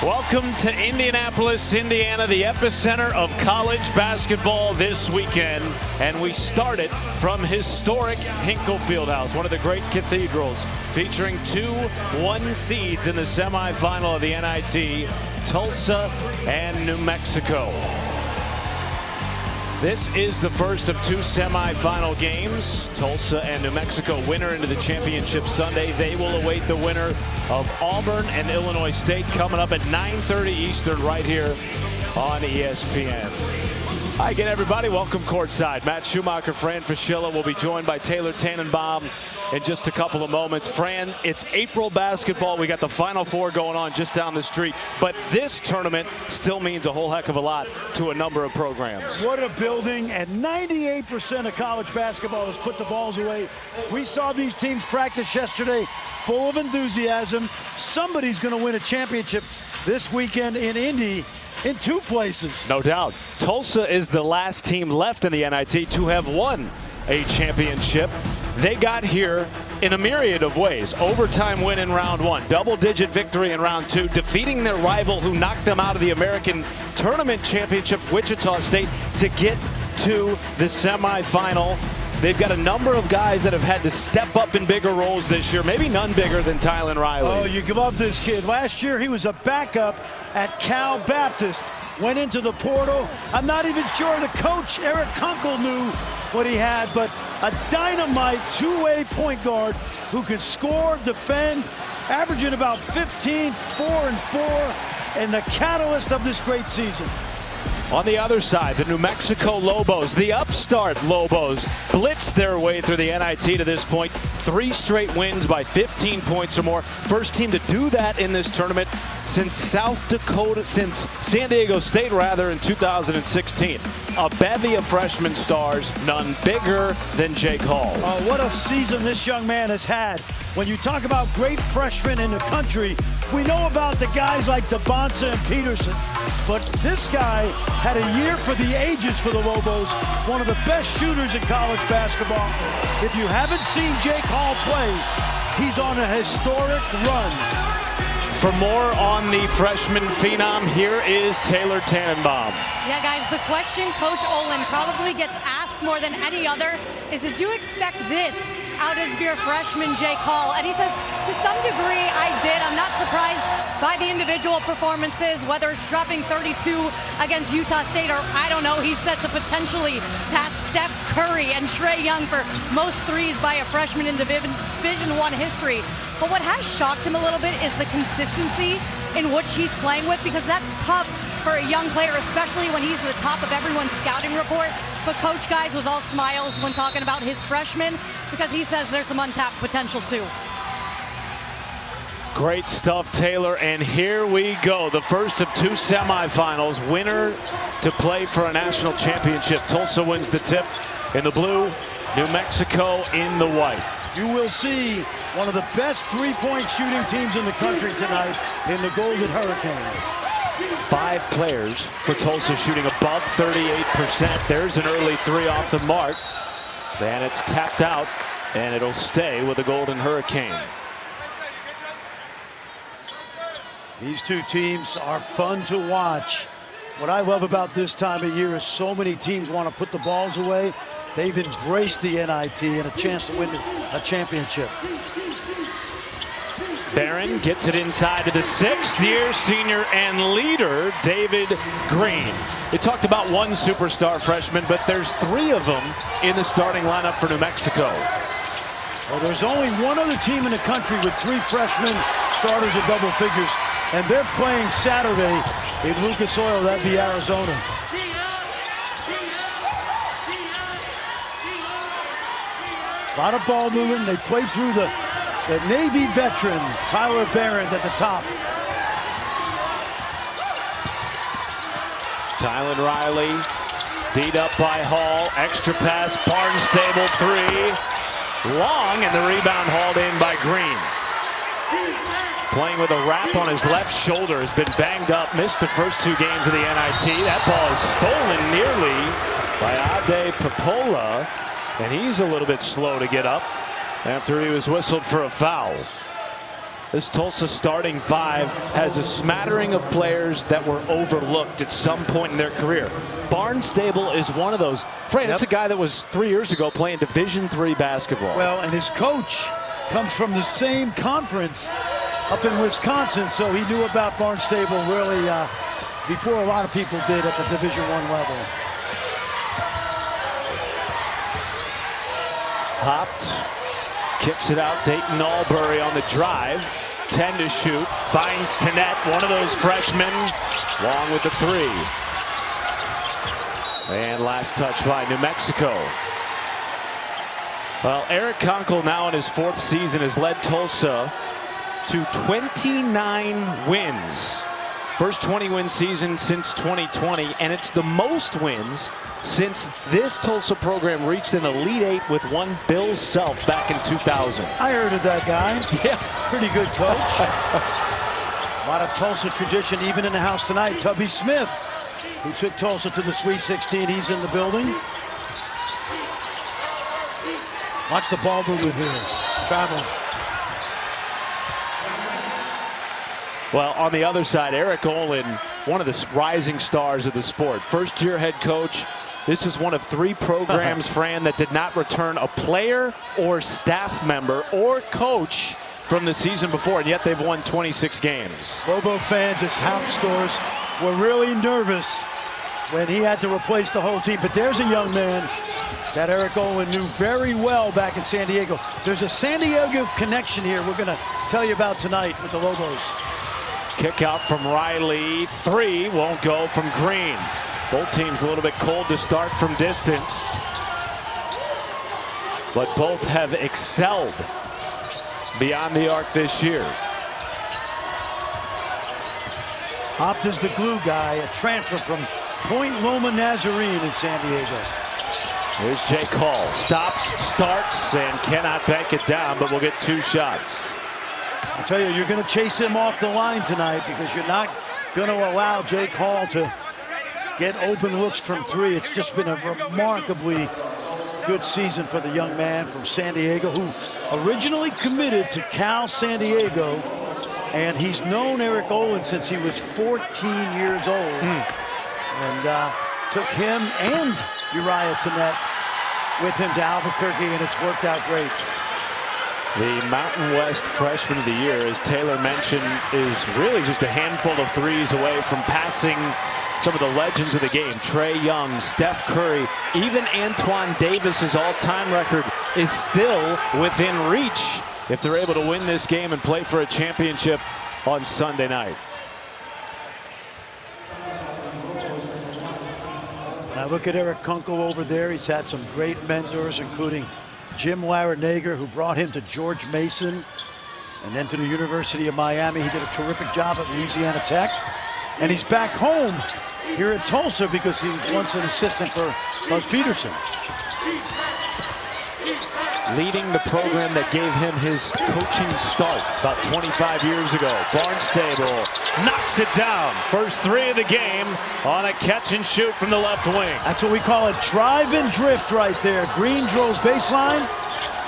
Welcome to Indianapolis, Indiana, the epicenter of college basketball this weekend. And we start it from historic Hinkle Fieldhouse, one of the great cathedrals, featuring two 1 seeds in the semifinal of the NIT, Tulsa and New Mexico. This is the first of two semifinal games. Tulsa and New Mexico winner into the championship Sunday. They will await the winner of Auburn and Illinois State coming up at 9:30 Eastern right here on ESPN. Hi again, everybody. Welcome courtside. Matt Schumacher, Fran Fraschilla will be joined by Taylor Tannenbaum in just a couple of moments. Fran, it's April basketball. We got the Final Four going on just down the street. But this tournament still means a whole heck of a lot to a number of programs. What a building, and 98% of college basketball has put the balls away. We saw these teams practice yesterday, full of enthusiasm. Somebody's going to win a championship this weekend in Indy. In two places. No doubt. Tulsa is the last team left in the NIT to have won a championship. They got here in a myriad of ways. Overtime win in round one, double-digit victory in round two, defeating their rival who knocked them out of the American Tournament Championship, Wichita State, to get to the semifinal. They've got a number of guys that have had to step up in bigger roles this year, maybe none bigger than Tylen Riley. Oh, you love this kid. Last year he was a backup at Cal Baptist, went into the portal. I'm not even sure the coach, Eric Hinkle, knew what he had, but a dynamite two-way point guard who can score, defend, averaging about 15, 4 and 4, and the catalyst of this great season. On the other side, the New Mexico Lobos, the upstart Lobos, blitzed their way through the NIT to this point. 3 straight wins by 15 points or more. First team to do that in this tournament since San Diego State in 2016. A bevy of freshman stars, none bigger than Jake Hall. Oh, what a season this young man has had. When you talk about great freshmen in the country, we know about the guys like DeBonsa and Peterson, but this guy had a year for the ages for the Lobos, one of the best shooters in college basketball. If you haven't seen Jake Hall play, he's on a historic run. For more on the freshman phenom, here is Taylor Tannenbaum. Yeah, guys, the question Coach Olin probably gets asked more than any other is, did you expect this out of your freshman Jake Hall? And he says, to some degree, I did. I'm not surprised by the individual performances, whether it's dropping 32 against Utah State or, I don't know, he's set to potentially pass Steph Curry and Trae Young for most threes by a freshman in Division I history. But what has shocked him a little bit is the consistency in which he's playing with, because that's tough for a young player, especially when he's at the top of everyone's scouting report. But Coach Guys was all smiles when talking about his freshmen, because he says there's some untapped potential too. Great stuff, Taylor, and here we go. The first of two semifinals. Winner to play for a national championship. Tulsa wins the tip in the blue, New Mexico in the white. You will see one of the best three-point shooting teams in the country tonight in the Golden Hurricane. 5 players for Tulsa shooting above 38%. There's an early 3 off the mark. Then it's tapped out, and it'll stay with the Golden Hurricane. These two teams are fun to watch. What I love about this time of year is so many teams want to put the balls away. They've embraced the NIT and a chance to win a championship. Barron gets it inside to the 6th-year senior and leader, David Green. They talked about one superstar freshman, but there's 3 of them in the starting lineup for New Mexico. Well, there's only one other team in the country with 3 freshmen starters at double figures, and they're playing Saturday in Lucas Oil. That'd be Arizona. A lot of ball movement. They play through the Navy veteran, Tyler Barron, at the top. Tylen Riley, beat up by Hall. Extra pass, Barnstable 3. Long, and the rebound hauled in by Green. Playing with a wrap on his left shoulder, has been banged up, missed the first 2 games of the NIT. That ball is stolen nearly by Ade Popola. And he's a little bit slow to get up after he was whistled for a foul. This Tulsa starting five has a smattering of players that were overlooked at some point in their career. Barnstable is one of those. Fran, that's a guy that was 3 years ago playing Division III basketball. Well, and his coach comes from the same conference up in Wisconsin, so he knew about Barnstable really before a lot of people did at the Division I level. Hopped, kicks it out. Dayton Albury on the drive. 10 to shoot. Finds Tennette, one of those freshmen, long with the three. And last touch by New Mexico. Well, Eric Hinkle, now in his 4th season, has led Tulsa to 29 wins. First 20-win season since 2020, and it's the most wins since this Tulsa program reached an Elite Eight with one Bill Self back in 2000. I heard of that guy. Yeah. Pretty good coach. A lot of Tulsa tradition even in the house tonight. Tubby Smith, who took Tulsa to the Sweet 16. He's in the building. Watch the ball movement here. Travel. Well, on the other side, Eric Olin, one of the rising stars of the sport. First-year head coach. This is one of 3 programs, Fran, that did not return a player or staff member or coach from the season before, and yet they've won 26 games. Lobo fans, as house scores, were really nervous when he had to replace the whole team. But there's a young man that Eric Olin knew very well back in San Diego. There's a San Diego connection here we're going to tell you about tonight with the Lobos. Kick out from Riley. 3 won't go from Green. Both teams a little bit cold to start from distance, but both have excelled beyond the arc this year. Hopped is the glue guy, a transfer from Point Loma Nazarene in San Diego. Here's Jake Hall. Stops, starts, and cannot bank it down, but will get 2 shots. I tell you, you're going to chase him off the line tonight because you're not going to allow Jake Hall to get open looks from 3. It's just been a remarkably good season for the young man from San Diego, who originally committed to Cal San Diego, and he's known Eric Olin since he was 14 years old. And took him and Uriah Tennette with him to Albuquerque, and it's worked out great. The Mountain West Freshman of the Year, as Taylor mentioned, is really just a handful of threes away from passing some of the legends of the game. Trae Young, Steph Curry, even Antoine Davis's all-time record is still within reach if they're able to win this game and play for a championship on Sunday night. Now look at Eric Hinkle over there. He's had some great mentors, including Jim Larinaga, who brought him to George Mason and then to the University of Miami. He did a terrific job at Louisiana Tech. And he's back home here at Tulsa because he was once an assistant for Buzz Peterson. Leading the program that gave him his coaching start about 25 years ago. Barnstable knocks it down. First 3 of the game on a catch and shoot from the left wing. That's what we call a drive and drift right there. Green drove baseline,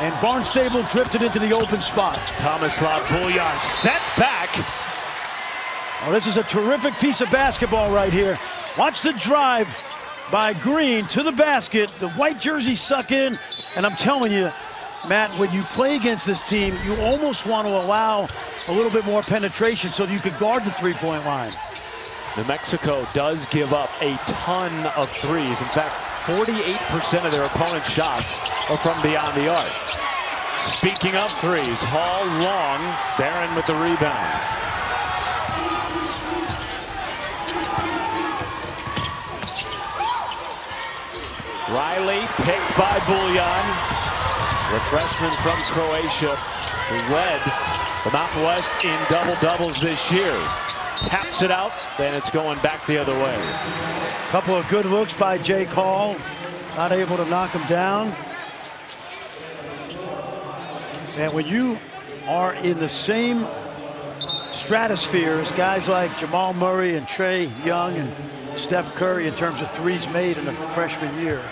and Barnstable drifted into the open spot. Tomislav Buljan set back. Oh, this is a terrific piece of basketball right here. Watch the drive by Green to the basket. The white jerseys suck in, and I'm telling you, Matt, when you play against this team, you almost want to allow a little bit more penetration so that you could guard the three-point line. New Mexico does give up a ton of threes. In fact, 48% of their opponent's shots are from beyond the arc. Speaking of threes, Hall long, Barron with the rebound. Riley picked by Buljan, the freshman from Croatia, who led the Mountain West in double-doubles this year. Taps it out, then it's going back the other way. A couple of good looks by Jake Hall, not able to knock him down. And when you are in the same stratosphere as guys like Jamal Murray and Trae Young and Steph Curry in terms of threes made in a freshman year,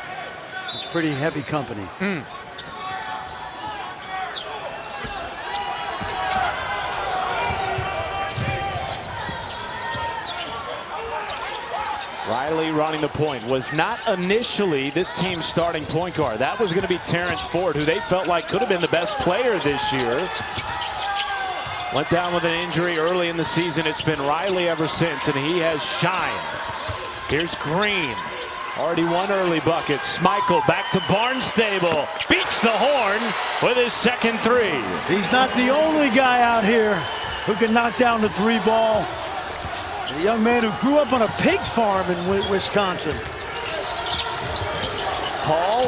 it's pretty heavy company. Riley running the point. Was not initially this team's starting point guard. That was going to be Terrence Ford, who they felt like could have been the best player this year. Went down with an injury early in the season. It's been Riley ever since, and he has shined. Here's Green. Already one early bucket. Schmeichel back to Barnstable. Beats the horn with his second three. He's not the only guy out here who can knock down the three ball. A young man who grew up on a pig farm in Wisconsin. Hall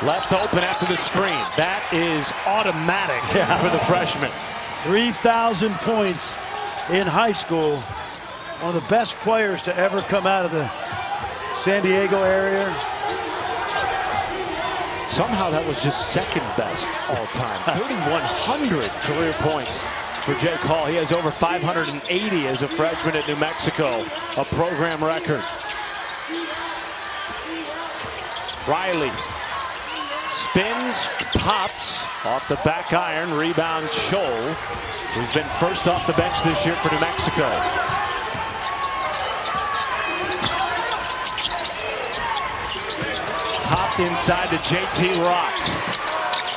left open after the screen. That is automatic for the freshman. 3,000 points in high school. One of the best players to ever come out of the San Diego area. Somehow that was just second best all time. 3,100 career points for Jake Hall. He has over 580 as a freshman at New Mexico, a program record. Riley spins, pops off the back iron, rebound Scholl, who's been first off the bench this year for New Mexico. Hopped inside to JT Rock.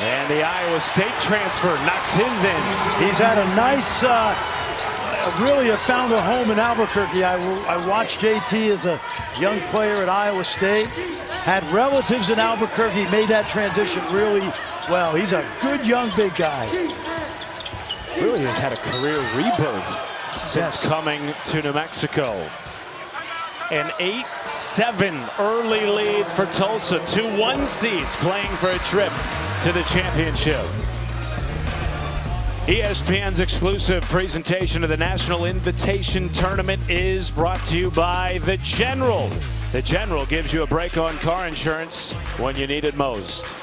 And the Iowa State transfer knocks his in. He's had a nice, really found a home in Albuquerque. I watched JT as a young player at Iowa State. Had relatives in Albuquerque, made that transition really well. He's a good young big guy. Really has had a career rebirth since coming to New Mexico. An 8-7 early lead for Tulsa. 2 1 seeds playing for a trip to the championship. ESPN's exclusive presentation of the National Invitation Tournament is brought to you by The General. The General gives you a break on car insurance when you need it most.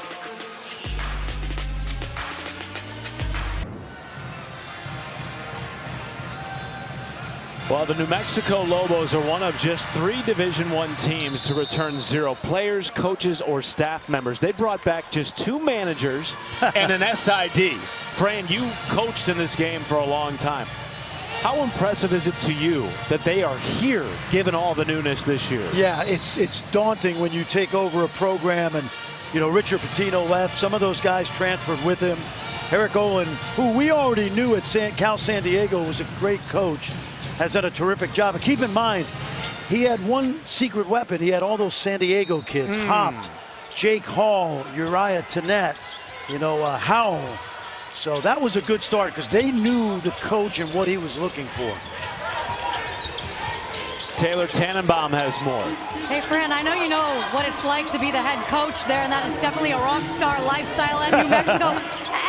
Well, the New Mexico Lobos are one of just 3 Division I teams to return 0 players, coaches, or staff members. They brought back just 2 managers and an SID. Fran, you coached in this game for a long time. How impressive is it to you that they are here, given all the newness this year? Yeah, it's daunting when you take over a program and, you know, Richard Pitino left. Some of those guys transferred with him. Eric Olin, who we already knew at Cal San Diego was a great coach, has done a terrific job. But keep in mind, he had one secret weapon. He had all those San Diego kids. Hopped, Jake Hall, Uriah Tenet, you know, Howell. So that was a good start because they knew the coach and what he was looking for. Taylor Tannenbaum has more. Hey, Fran, I know you know what it's like to be the head coach there, and that is definitely a rock star lifestyle at New Mexico.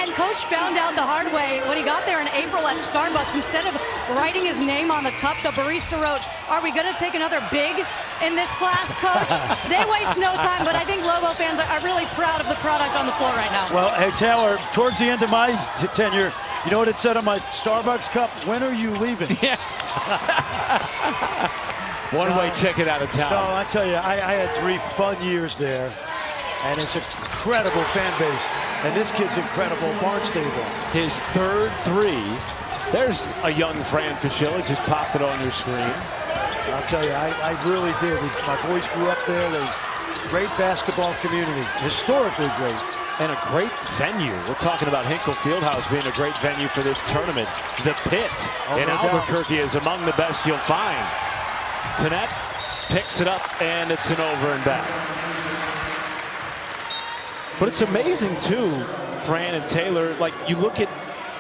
And Coach found out the hard way when he got there in April at Starbucks. Instead of writing his name on the cup, the barista wrote, "Are we going to take another big in this class, Coach?" They waste no time, but I think Lobo fans are really proud of the product on the floor right now. Well, hey, Taylor, towards the end of my tenure, you know what it said on my Starbucks cup? When are you leaving? Yeah. One-way ticket out of town. No, I tell you, I had 3 fun years there, and it's an incredible fan base. And this kid's incredible, Barnstable. His 3rd three. There's a young Fran Fischilla, just popped it on your screen. I'll tell you, I really did. My boys grew up there. Great basketball community, historically great. And a great venue. We're talking about Hinkle Fieldhouse being a great venue for this tournament. The Pit in Albuquerque is among the best you'll find. Tenet picks it up, and it's an over and back. But it's amazing too, Fran and Taylor, like you look at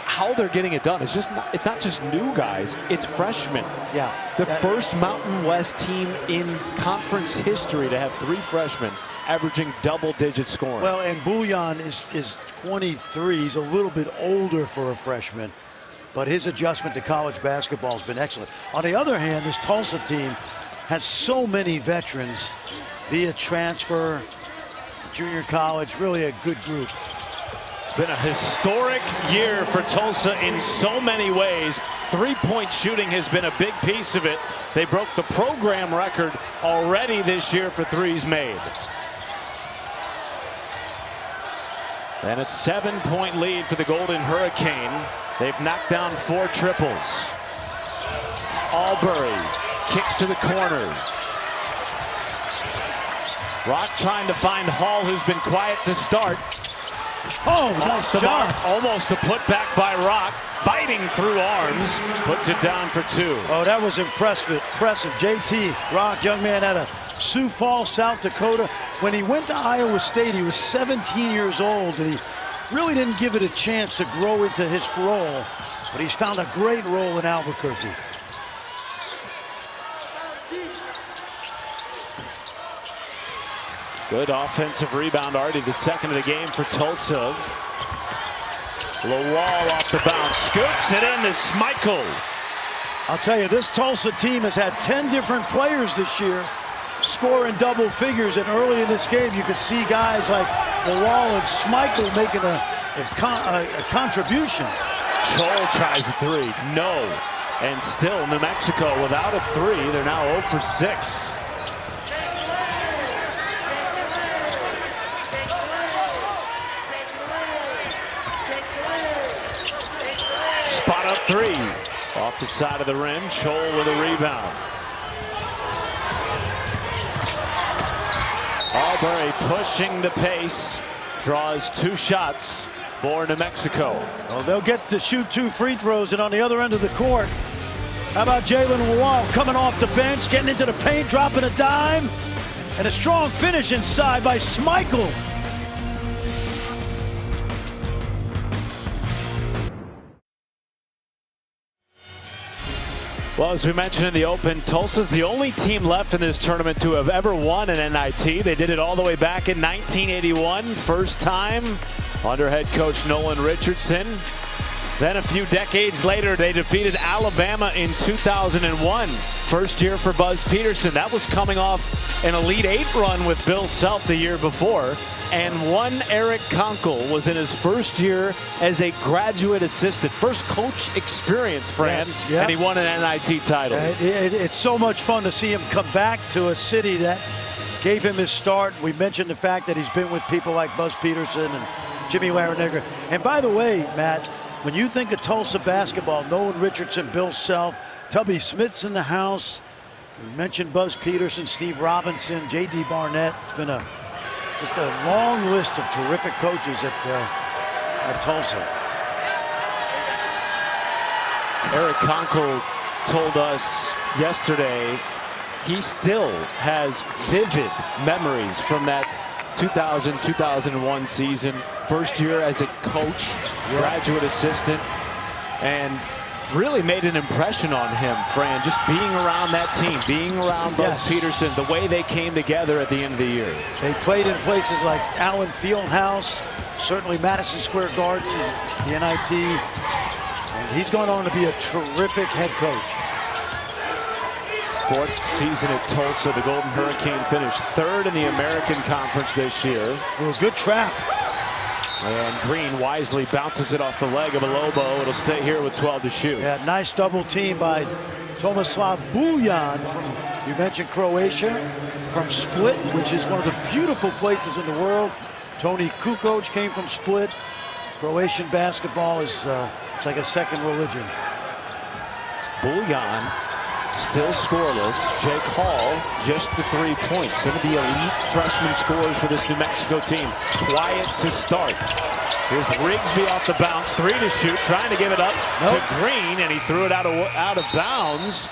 how they're getting it done. It's not just new guys, it's freshmen. Yeah. The first Mountain West team in conference history to have 3 freshmen averaging double-digit scoring. Well, and Bouillon is 23. He's a little bit older for a freshman, but his adjustment to college basketball has been excellent. On the other hand, this Tulsa team has so many veterans via transfer, junior college, really a good group. It's been a historic year for Tulsa in so many ways. 3-point shooting has been a big piece of it. They broke the program record already this year for threes made. And a 7-point lead for the Golden Hurricane. They've knocked down 4 triples. Albury kicks to the corner. Rock trying to find Hall, who's been quiet to start. Oh, nice job. Almost a putback by Rock. Fighting through arms. Puts it down for 2. Oh, that was impressive. JT Rock, young man out of Sioux Falls, South Dakota. When he went to Iowa State, he was 17 years old, and he really didn't give it a chance to grow into his role. But he's found a great role in Albuquerque. Good offensive rebound, already the second of the game for Tulsa. Lawal off the bounce, scoops it in to Schmeichel. I'll tell you, this Tulsa team has had 10 different players this year scoring double figures, and early in this game you could see guys like Lawal and Schmeichel making a contribution. Joel tries a 3, no. And still New Mexico without a 3. They're now 0 for 6. Spot up 3 off the side of the rim. Joel with a rebound. Albury pushing the pace, draws 2 shots for New Mexico. Well, they'll get to shoot 2 free throws, and on the other end of the court, how about Jalen Lawal coming off the bench, getting into the paint, dropping a dime, and a strong finish inside by Schmeichel. Well, as we mentioned in the Open, Tulsa's the only team left in this tournament to have ever won an NIT. They did it all the way back in 1981, first time under head coach Nolan Richardson. Then a few decades later, they defeated Alabama in 2001. First year for Buzz Peterson. That was coming off an Elite 8 run with Bill Self the year before. And one Eric Hinkle was in his first year as a graduate assistant. First coach experience, Fran. Yes, yep. And he won an NIT title. It's so much fun to see him come back to a city that gave him his start. We mentioned the fact that he's been with people like Buzz Peterson and Jimmy Larrañaga. And by the way, Matt, when you think of Tulsa basketball, Nolan Richardson, Bill Self, Tubby Smith's in the house. We mentioned Buzz Peterson, Steve Robinson, J.D. Barnett. It's been just a long list of terrific coaches at Tulsa. Eric Hinkle told us yesterday he still has vivid memories from that 2000-2001 season. First year as a coach, graduate assistant, and really made an impression on him, Fran, just being around that team, being around Buzz Peterson, the way they came together at the end of the year. They played in places like Allen Fieldhouse, certainly Madison Square Garden, the NIT, and he's gone on to be a terrific head coach. 4th season at Tulsa, the Golden Hurricane finished 3rd in the American Conference this year. Well, good trap. And Green wisely bounces it off the leg of a Lobo. It'll stay here with 12 to shoot. Yeah, nice double team by Tomislav Buljan from, you mentioned Croatia, from Split, which is one of the beautiful places in the world. Tony Kukoc came from Split. Croatian basketball is it's like a second religion. Buljan still scoreless. Jake Hall just the 3 points. Some of the elite freshman scorers for this New Mexico team. Quiet to start. Here's Rigsby off the bounce. 3 to shoot. Trying to give it up to Green, and he threw it out of bounds.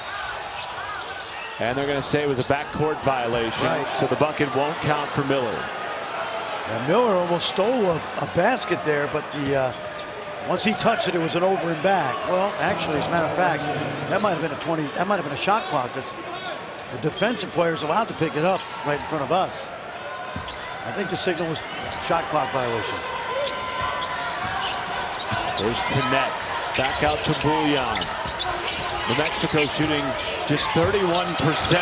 And they're going to say it was a backcourt violation. So the bucket won't count for Miller. And Miller almost stole a basket there, but once he touched it, it was an over and back. Well, actually, as a matter of fact, that might have been that might have been a shot clock. The defensive player is allowed to pick it up right in front of us. I think the signal was shot clock violation. There's Tenet. Back out to Buljan. New Mexico shooting just 31%.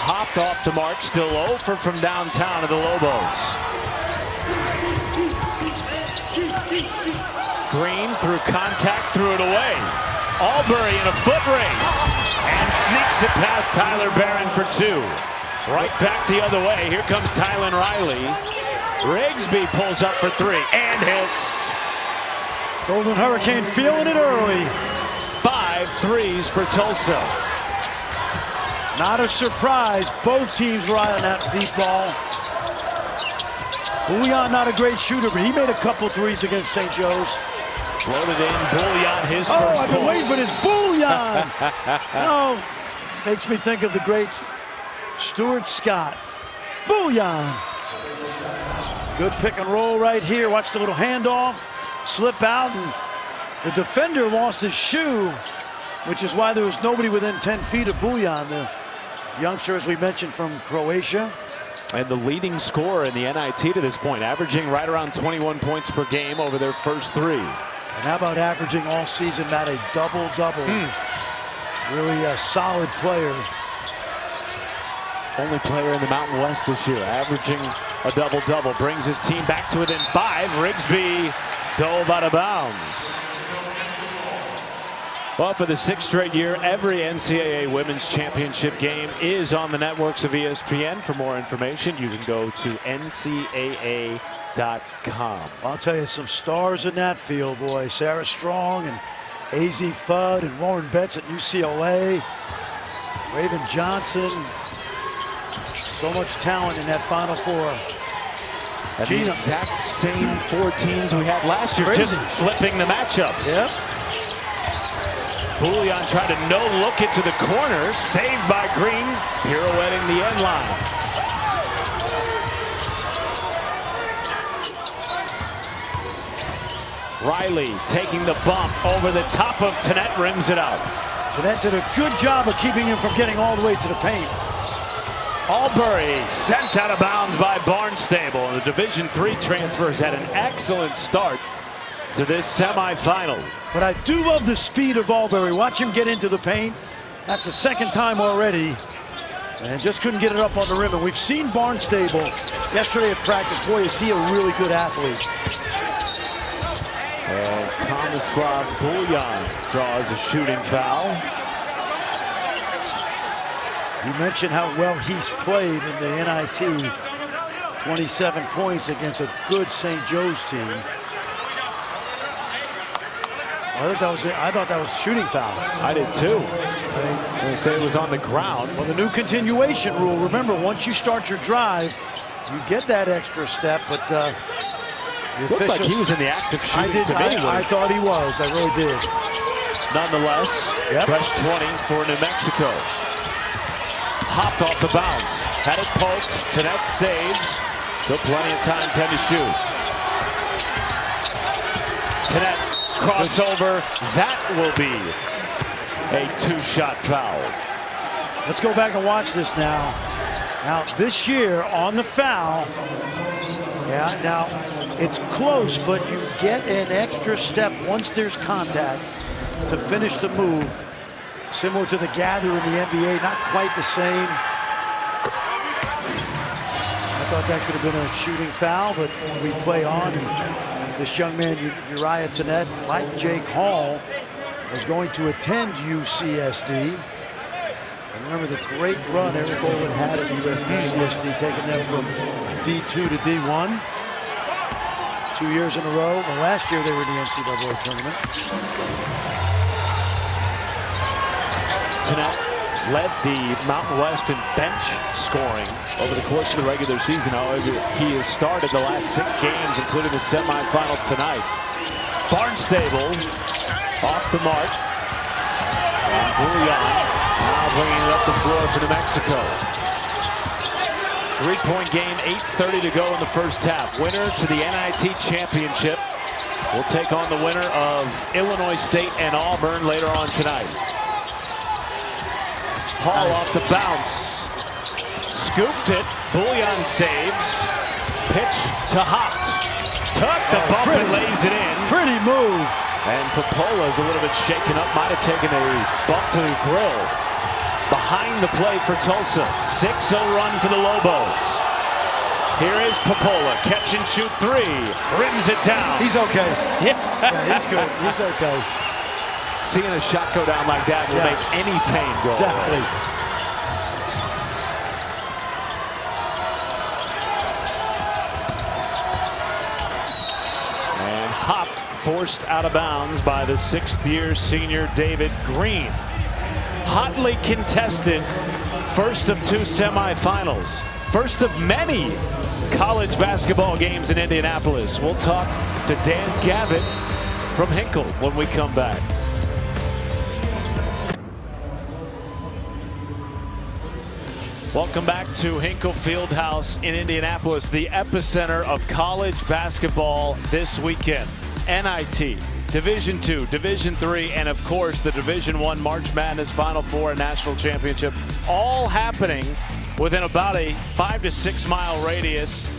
Hopped off the mark, still over from downtown to the Lobos. Green through contact, threw it away. Albury in a foot race and sneaks it past Tyler Barron for 2. Right back the other way. Here comes Tylen Riley. Rigsby pulls up for 3 and hits. Golden Hurricane feeling it early. 5 threes for Tulsa. Not a surprise. Both teams were on that deep ball. Bouillon, not a great shooter, but he made a couple threes against St. Joe's. Floated in, Bouillon, his first I've been points. waiting for this Bouillon. Oh, makes me think of the great Stuart Scott. Bouillon. Good pick and roll right here. Watch the little handoff, slip out, and the defender lost his shoe, which is why there was nobody within 10 feet of Bouillon, the youngster, as we mentioned, from Croatia. And the leading scorer in the NIT to this point, averaging right around 21 points per game over their first 3. And how about averaging all season, Matt, a double-double. Really a solid player. Only player in the Mountain West this year, averaging a double-double. Brings his team back to within 5. Rigsby dove out of bounds. Well, for the 6th straight year, every NCAA Women's Championship game is on the networks of ESPN. For more information, you can go to ncaa.com. I'll tell you, some stars in that field, boy. Sarah Strong and AZ Fudd and Lauren Betts at UCLA. Raven Johnson. So much talent in that Final Four. And the exact same 4 teams we had last year, Crazy. just flipping the matchups. Yep. Bouillon tried to no-look it to the corner, saved by Green, pirouetting the end line. Riley taking the bump over the top of Tennant, rims it out. Tennant did a good job of keeping him from getting all the way to the paint. Albury sent out of bounds by Barnstable. And the Division III transfers had an excellent start to this semifinal. But I do love the speed of Albury. Watch him get into the paint. That's the 2nd time already. And just couldn't get it up on the rim. And we've seen Barnstable yesterday at practice. Boy, is he a really good athlete. And Tomislav Bouillon draws a shooting foul. You mentioned how well he's played in the NIT. 27 points against a good St. Joe's team. I thought that was a shooting foul. I did too. They say it was on the ground. Well, the new continuation rule, remember, once you start your drive, you get that extra step, but the Looked like he was in the act of shooting to me. I thought he was. I really did. Nonetheless, fresh 20 for New Mexico. Hopped off the bounce. Had it poked. Tennant saves. Still plenty of time, 10 to shoot. Tennant crossover. That will be a 2-shot foul. Let's go back and watch this now. Now, this year on the foul, now it's close, but you get an extra step once there's contact to finish the move. Similar to the gather in the NBA, not quite the same. I thought that could have been a shooting foul, but we play on. And this young man, Uriah Tennant, like Jake Hall, was going to attend UCSD. And remember the great run Eric Olin had at UCSD, taking them from D2 to D1. 2 years in a row. Well, last year they were in the NCAA tournament. Tennant led the Mountain West in bench scoring over the course of the regular season. However, he has started the last 6 games, including the semifinal tonight. Barnstable off the mark. And Bouillon now bringing it up the floor for New Mexico. 3-point game, 8:30 to go in the first half. Winner to the NIT championship will take on the winner of Illinois State and Auburn later on tonight. Hall off the bounce. Scooped it. Bouillon saves. Pitch to Hopt. Took the bump and lays it in. Pretty move. And Popola's a little bit shaken up. Might have taken a bump to the grill. Behind the play for Tulsa. 6-0 run for the Lobos. Here is Popola. Catch and shoot 3. Rims it down. He's okay. Yeah, he's good. He's okay. Seeing a shot go down like that will make any pain go exactly. away. And Hopt forced out of bounds by the 6th-year senior David Green. Hotly contested first of 2 semifinals. First of many college basketball games in Indianapolis. We'll talk to Dan Gavitt from Hinkle when we come back. Welcome back to Hinkle Fieldhouse in Indianapolis, the epicenter of college basketball this weekend. NIT, Division II, Division III, and of course the Division I March Madness Final Four and National Championship, all happening within about a 5 to 6 mile radius.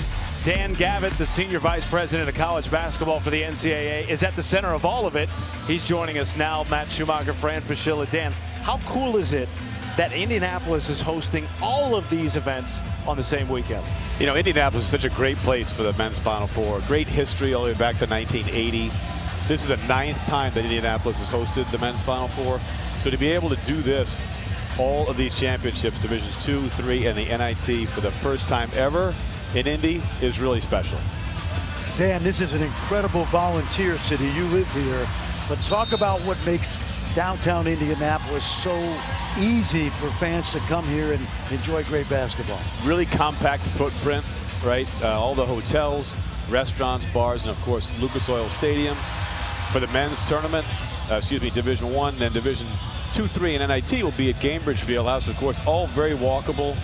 Dan Gavitt, the Senior Vice President of College Basketball for the NCAA, is at the center of all of it. He's joining us now. Matt Schumacher, Fran Fraschilla. Dan, how cool is it that Indianapolis is hosting all of these events on the same weekend? You know, Indianapolis is such a great place for the men's Final Four. Great history all the way back to 1980. This is the 9th time that Indianapolis has hosted the men's Final Four. So to be able to do this, all of these championships, Divisions 2, 3, and the NIT for the first time ever in Indy is really special. Dan, this is an incredible volunteer city. You live here, but talk about what makes downtown Indianapolis so easy for fans to come here and enjoy great basketball. Really compact footprint, right? All the hotels, restaurants, bars, and of course Lucas Oil Stadium. For the men's tournament, Division I, then Division 2, 3, and NIT will be at Gainbridge Fieldhouse. Of course, all very walkable.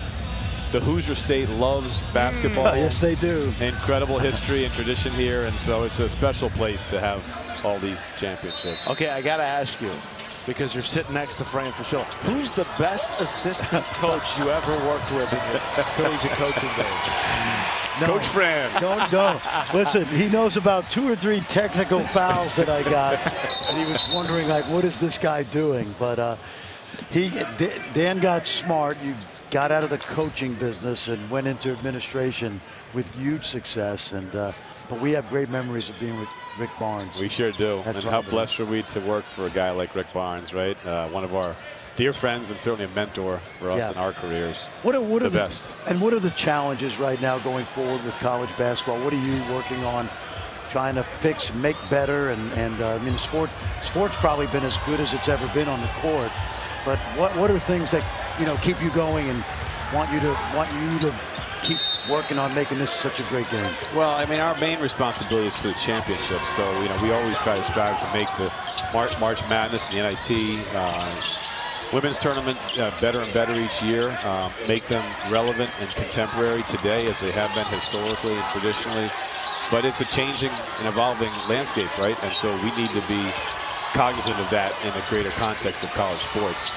The Hoosier State loves basketball. Yes, they do. Incredible history and tradition here, and so it's a special place to have all these championships. Okay, I got to ask you, because you're sitting next to Fran Fraschilla, who's the best assistant coach you ever worked with in your collegiate coaching days? No, Coach Fran. Don't. Listen, he knows about 2 or 3 technical fouls that I got, and he was wondering, like, what is this guy doing? But Dan got smart. You got out of the coaching business and went into administration with huge success. And but we have great memories of being with Rick Barnes. We sure do. And how blessed are we to work for a guy like Rick Barnes, right? One of our dear friends and certainly a mentor for us in our careers. What are the best. And what are the challenges right now going forward with college basketball? What are you working on, trying to fix, make better? And I mean, sport's probably been as good as it's ever been on the court. But what are things that, you know, keep you going and want you to keep working on making this such a great game? Well, I mean, our main responsibility is for the championship. So, you know, we always try to strive to make the March Madness and the NIT women's tournament better and better each year, make them relevant and contemporary today as they have been historically and traditionally. But it's a changing and evolving landscape, right? And so we need to be cognizant of that in the greater context of college sports.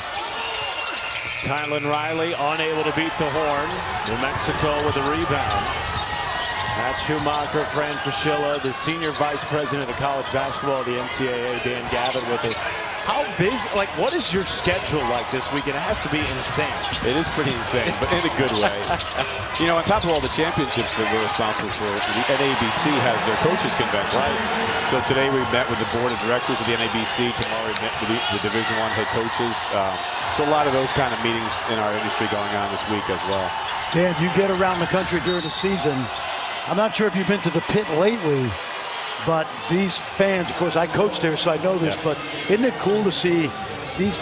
Tylen Riley unable to beat the horn. New Mexico with a rebound. Matt Schumacher, Fran Fraschilla, the Senior Vice President of college basketball at the NCAA, Dan Gavitt with us. How busy, like, what is your schedule like this weekend? It has to be insane. It is pretty insane, but in a good way. You know, on top of all the championships that we're responsible for, the NABC has their coaches convention. Right. So today we met with the board of directors of the NABC. Tomorrow we met with the Division I head coaches. So a lot of those kind of meetings in our industry going on this week as well. Dan, you get around the country during the season. I'm not sure if you've been to the pit lately, but these fans, of course, I coached there, so I know this, but isn't it cool to see these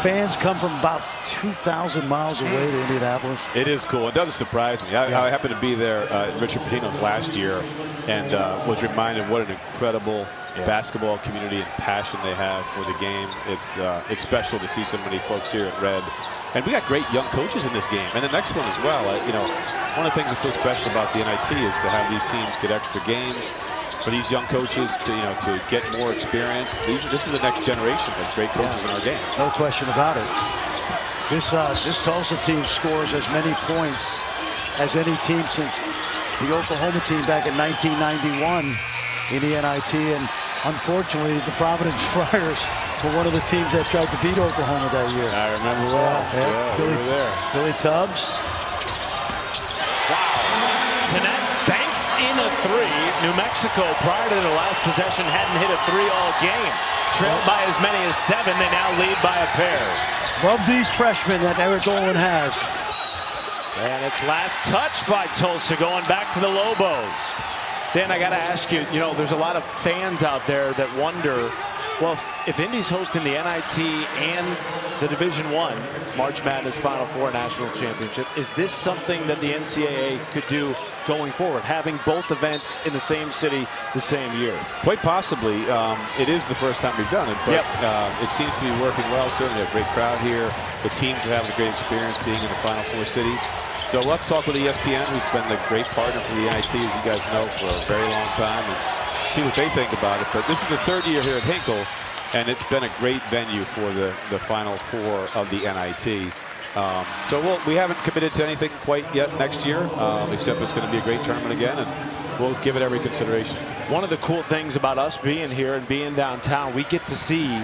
fans come from about 2,000 miles away to Indianapolis? It is cool. It doesn't surprise me. I happened to be there at Richard Pitino's last year and was reminded what an incredible basketball community and passion they have for the game. It's special to see so many folks here in red. And we got great young coaches in this game. And the next one as well. You know, one of the things that's so special about the NIT is to have these teams get extra games. For these young coaches to get more experience. This is the next generation of great coaches in our game. No question about it. This Tulsa team scores as many points as any team since the Oklahoma team back in 1991 in the NIT. And unfortunately, the Providence Friars were one of the teams that tried to beat Oklahoma that year. I remember well. Yeah, we were there. Billy Tubbs. Wow. Tennant banks in a three. New Mexico, prior to the last possession, hadn't hit a three all game. Trailed by as many as 7. They now lead by a pair. Love these freshmen that Eric Olin has. And it's last touch by Tulsa going back to the Lobos. Dan, I got to ask you, you know, there's a lot of fans out there that wonder Well, if Indy's hosting the NIT and the Division I March Madness Final Four National Championship, is this something that the NCAA could do going forward, having both events in the same city the same year? Quite possibly. It is the first time we've done it, but it seems to be working well. Certainly a great crowd here. The teams are having a great experience being in the Final Four city. So let's talk with ESPN, who's been a great partner for the NIT, as you guys know, for a very long time, and see what they think about it. But this is the third year here at Hinkle, and it's been a great venue for the Final Four of the NIT. So we haven't committed to anything quite yet next year, except it's going to be a great tournament again, and we'll give it every consideration. One of the cool things about us being here and being downtown, we get to see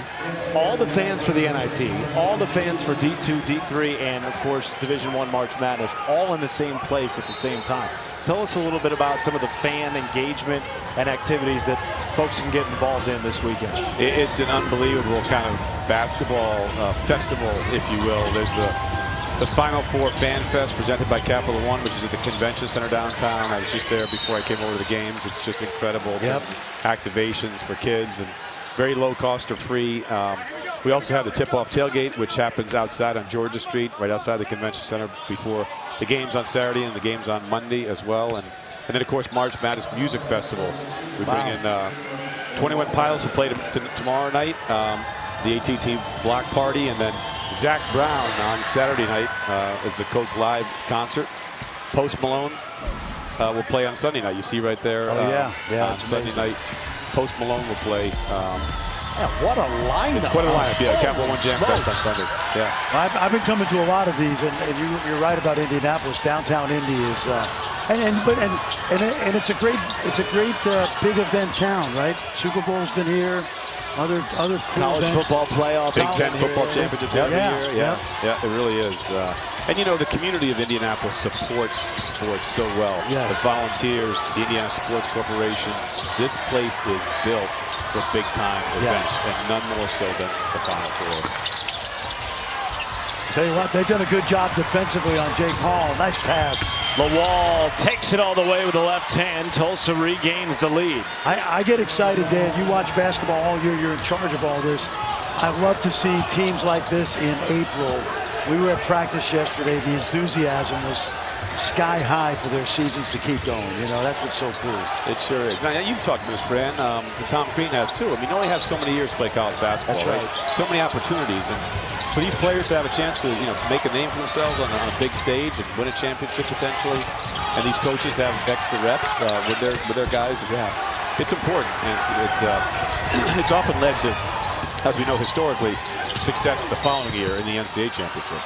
all the fans for the NIT, all the fans for D2, D3, and of course Division I March Madness, all in the same place at the same time. Tell us a little bit about some of the fan engagement and activities that folks can get involved in this weekend. It's an unbelievable kind of basketball festival, if you will. There's the Final Four Fan Fest presented by Capital One, which is at the Convention Center downtown. I was just there before I came over to the games. It's just incredible. Activations for kids and very low cost or free. We also have the tip-off tailgate, which happens outside on Georgia Street, right outside the Convention Center, before the games on Saturday and the games on Monday as well. And then, of course, March Madness Music Festival. We bring in 21 Pilots who play tomorrow night, the AT&T Block Party, and then Zach Brown on Saturday night is the Coach Live concert. Post Malone will play on Sunday night. You see right there on Sunday night. Post Malone will play. What a lineup. It's quite a lineup. Yeah, Capital One Jam Fest on Sunday. Yeah. I've been coming to a lot of these, and you're right about Indianapolis. Downtown Indy is, and it's a great big event town, right? Super Bowl's been here. Other cool college events. football playoff, Big Ten football championships every year. Yeah, it really is. And you know, the community of Indianapolis supports sports so well. Yes. The volunteers, the Indiana Sports Corporation. This place is built for big time events, and none more so than the Final Four. Tell you what, they've done a good job defensively on Jake Hall. Nice pass. Lawal takes it all the way with the left hand. Tulsa regains the lead. I get excited, Dan. You watch basketball all year. You're in charge of all this. I love to see teams like this in April. We were at practice yesterday. The enthusiasm was sky high for their seasons to keep going. You know, that's what's so cool. It sure is. Now, you've talked to this, Fran. Tom Crean has too. I mean, you only have so many years to play college basketball. That's right. So many opportunities, and for these players to have a chance to, make a name for themselves on a big stage and win a championship potentially, and these coaches to have extra reps with their guys, it's important. And it's often led to, as we know historically, success the following year in the NCAA championship.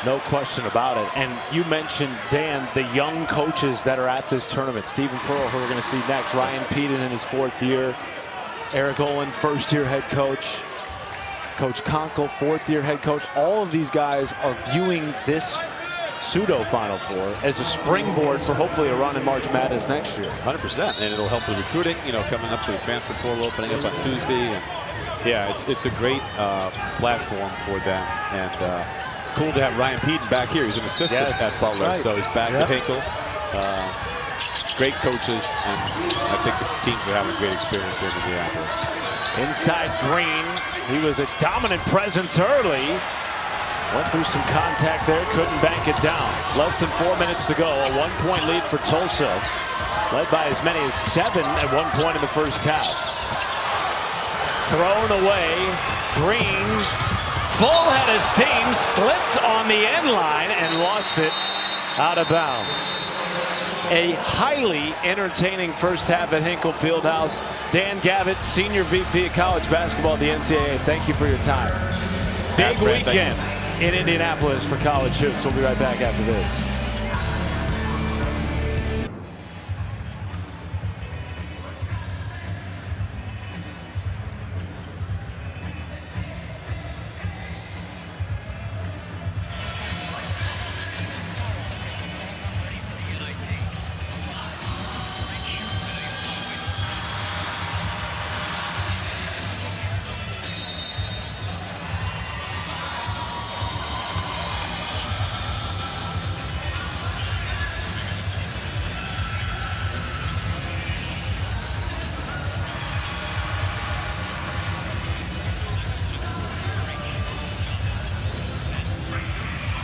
No question about it. And you mentioned, Dan, the young coaches that are at this tournament. Stephen Pearl, who we're going to see next. Ryan Peden in his 4th year. Eric Olin, 1st-year head coach. Coach Hinkle, 4th-year head coach. All of these guys are viewing this pseudo-Final Four as a springboard for hopefully a run in March Madness next year. 100%. And it'll help with recruiting, coming up to the transfer portal opening up on Tuesday. And yeah, it's a great platform for them. And cool to have Ryan Peden back here. He's an assistant at Butler, so he's back at Hinkle. Great coaches, and I think the teams are having a great experience here in Indianapolis. Inside Green, he was a dominant presence early. Went through some contact there, couldn't bank it down. Less than 4 minutes to go, a 1-point lead for Tulsa. Led by as many as 7 at one point in the first half. Thrown away, Green. Full head of steam, slipped on the end line and lost it out of bounds. A highly entertaining first half at Hinkle Fieldhouse. Dan Gavitt, Senior VP of College Basketball at the NCAA, thank you for your time. Big weekend in Indianapolis for college hoops. We'll be right back after this.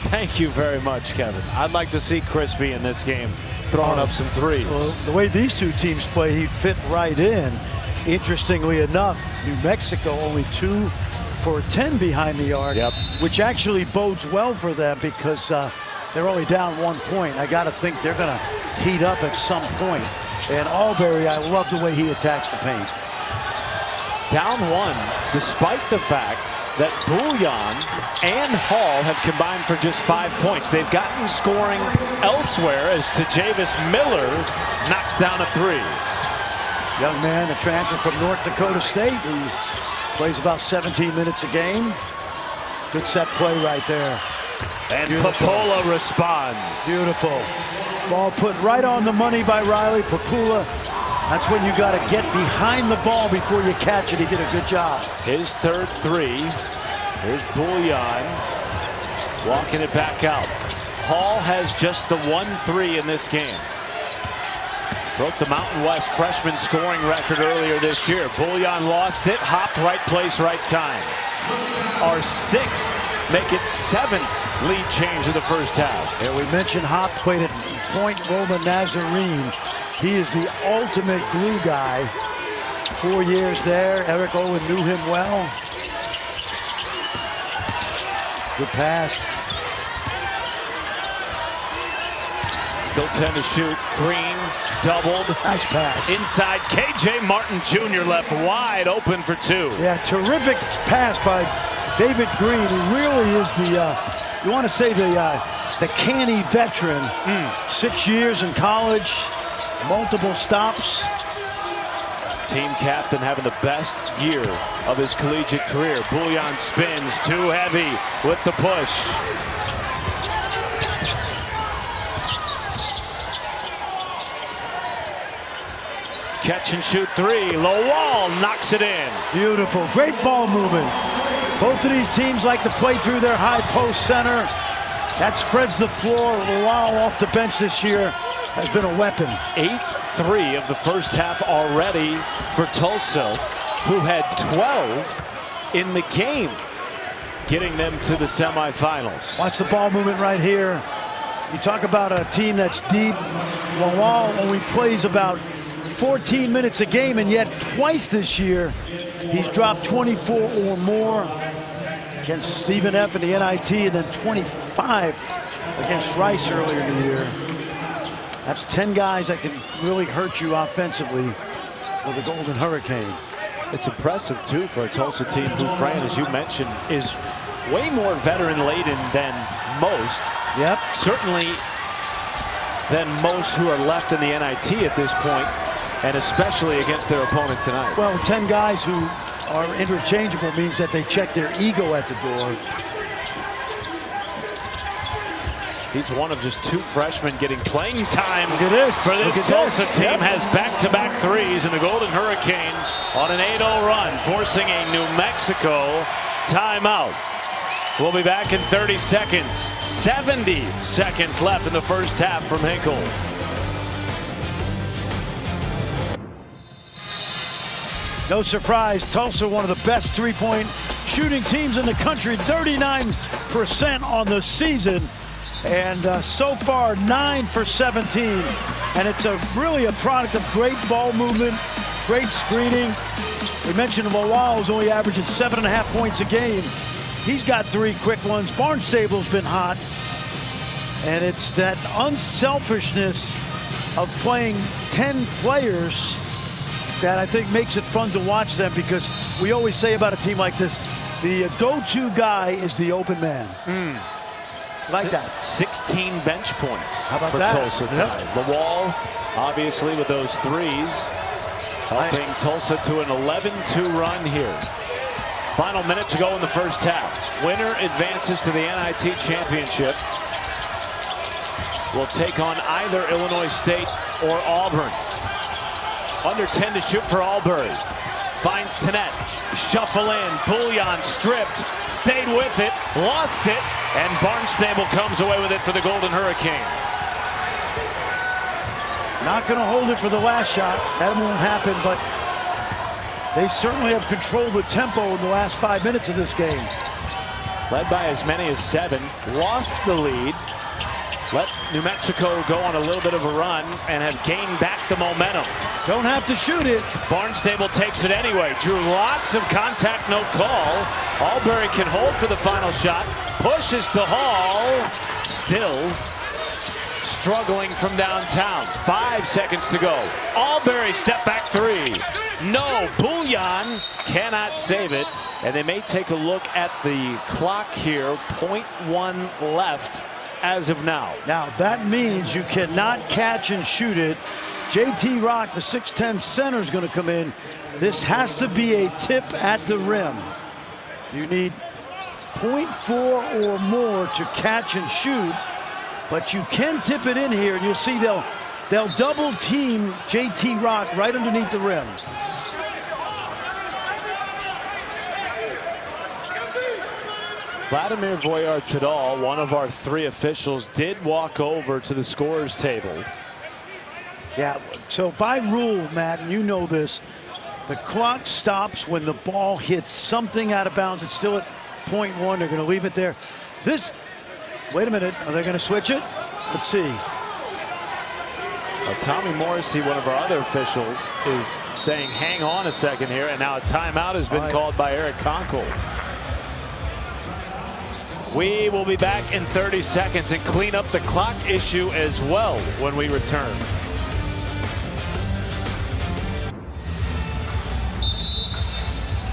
Thank you very much, Kevin. I'd like to see Crispy in this game throwing up some threes. Well, the way these two teams play, he'd fit right in. Interestingly enough, New Mexico only 2 for 10 behind the arc, which actually bodes well for them because they're only down 1 point. I got to think they're going to heat up at some point. And Albury, I love the way he attacks the paint. Down 1, despite the fact that Bouillon and Hall have combined for just 5 points. They've gotten scoring elsewhere as Tajavis Miller knocks down a 3. Young man, a transfer from North Dakota State, who plays about 17 minutes a game. Good set play right there. And Popola responds. Beautiful. Ball put right on the money by Riley. Popola, that's when you got to get behind the ball before you catch it. He did a good job. His third 3. Here's Bouillon walking it back out. Hall has just the 1 3 in this game. Broke the Mountain West freshman scoring record earlier this year. Bouillon lost it, hopped right place, right time. Our 6th, make it 7th lead change in the first half. Yeah, we mentioned Hop played at Point Loma Nazarene. He is the ultimate glue guy. 4 years there. Eric Owen knew him well. Good pass. Still 10 to shoot. Green doubled. Nice pass. Inside, KJ Martin Jr. left wide open for 2. Yeah, terrific pass by David Green, who really is the, you want to say the canny veteran. 6 years in college, multiple stops. Team captain having the best year of his collegiate career. Bouillon spins, too heavy with the push. Catch and shoot 3. Lowell knocks it in. Beautiful. Great ball movement. Both of these teams like to play through their high post center. That spreads the floor. Lowell off the bench this year has been a weapon. 8th 3 of the first half already for Tulsa, who had 12 in the game, getting them to the semifinals. Watch the ball movement right here. You talk about a team that's deep. Lowell only plays about 14 minutes a game, and yet twice this year he's dropped 24 or more against Stephen F. in the NIT, and then 25 against Rice earlier in the year. That's 10 guys that can really hurt you offensively for the Golden Hurricane. It's impressive, too, for a Tulsa team who, Fran, as you mentioned, is way more veteran-laden than most. Yep. Certainly than most who are left in the NIT at this point, and especially against their opponent tonight. Well, 10 guys who are interchangeable means that they check their ego at the door. He's one of just 2 freshmen getting playing time. Look at this. For this Tulsa team. Yep. Has back-to-back 3s, and the Golden Hurricane on an 8-0 run, forcing a New Mexico timeout. We'll be back in 30 seconds. 70 seconds left in the first half from Hinkle. No surprise, Tulsa, one of the best three-point shooting teams in the country, 39% on the season. And so far, 9 for 17. And it's really a product of great ball movement, great screening. We mentioned Lowell's only averaging 7.5 points a game. He's got 3 quick ones. Barnstable's been hot. And it's that unselfishness of playing 10 players that I think makes it fun to watch them, because we always say about a team like this, the go-to guy is the open man. Like that. 16 bench points. How about for that? Tulsa tonight. The wall, obviously, with those 3s, helping Tulsa to an 11-2 run here. Final minute to go in the first half. Winner advances to the NIT championship. Will take on either Illinois State or Auburn. Under 10 to shoot for Albury. Finds Tenet. Shuffle in. Bouillon stripped. Stayed with it. Lost it. And Barnstable comes away with it for the Golden Hurricane. Not going to hold it for the last shot. That won't happen, but they certainly have controlled the tempo in the last 5 minutes of this game. led by as many as 7, lost the lead. Let New Mexico go on a little bit of a run and have gained back the momentum. Don't have to shoot it. Barnstable takes it anyway. Drew lots of contact, no call. Albury can hold for the final shot. Pushes to Hall. Still struggling from downtown. 5 seconds to go. Albury step back 3. No, Bullion cannot save it. And they may take a look at the clock here. 0.1 left as of now. Now that means you cannot catch and shoot it. JT Rock, the 6'10 center, is going to come in. This has to be a tip at the rim. You need 0.4 or more to catch and shoot, but you can tip it in here, and you'll see they'll double team JT Rock right underneath the rim. Vladimir Voyar-Tadal, one of our 3 officials, did walk over to the scorer's table. Yeah, so by rule, Matt, and you know this, the clock stops when the ball hits something out of bounds. It's still at 0.1. They're going to leave it there. Wait a minute. Are they going to switch it? Let's see. Well, Tommy Morrissey, one of our other officials, is saying hang on a second here, and now a timeout has been called by Eric Hinkle. We will be back in 30 seconds and clean up the clock issue as well when we return.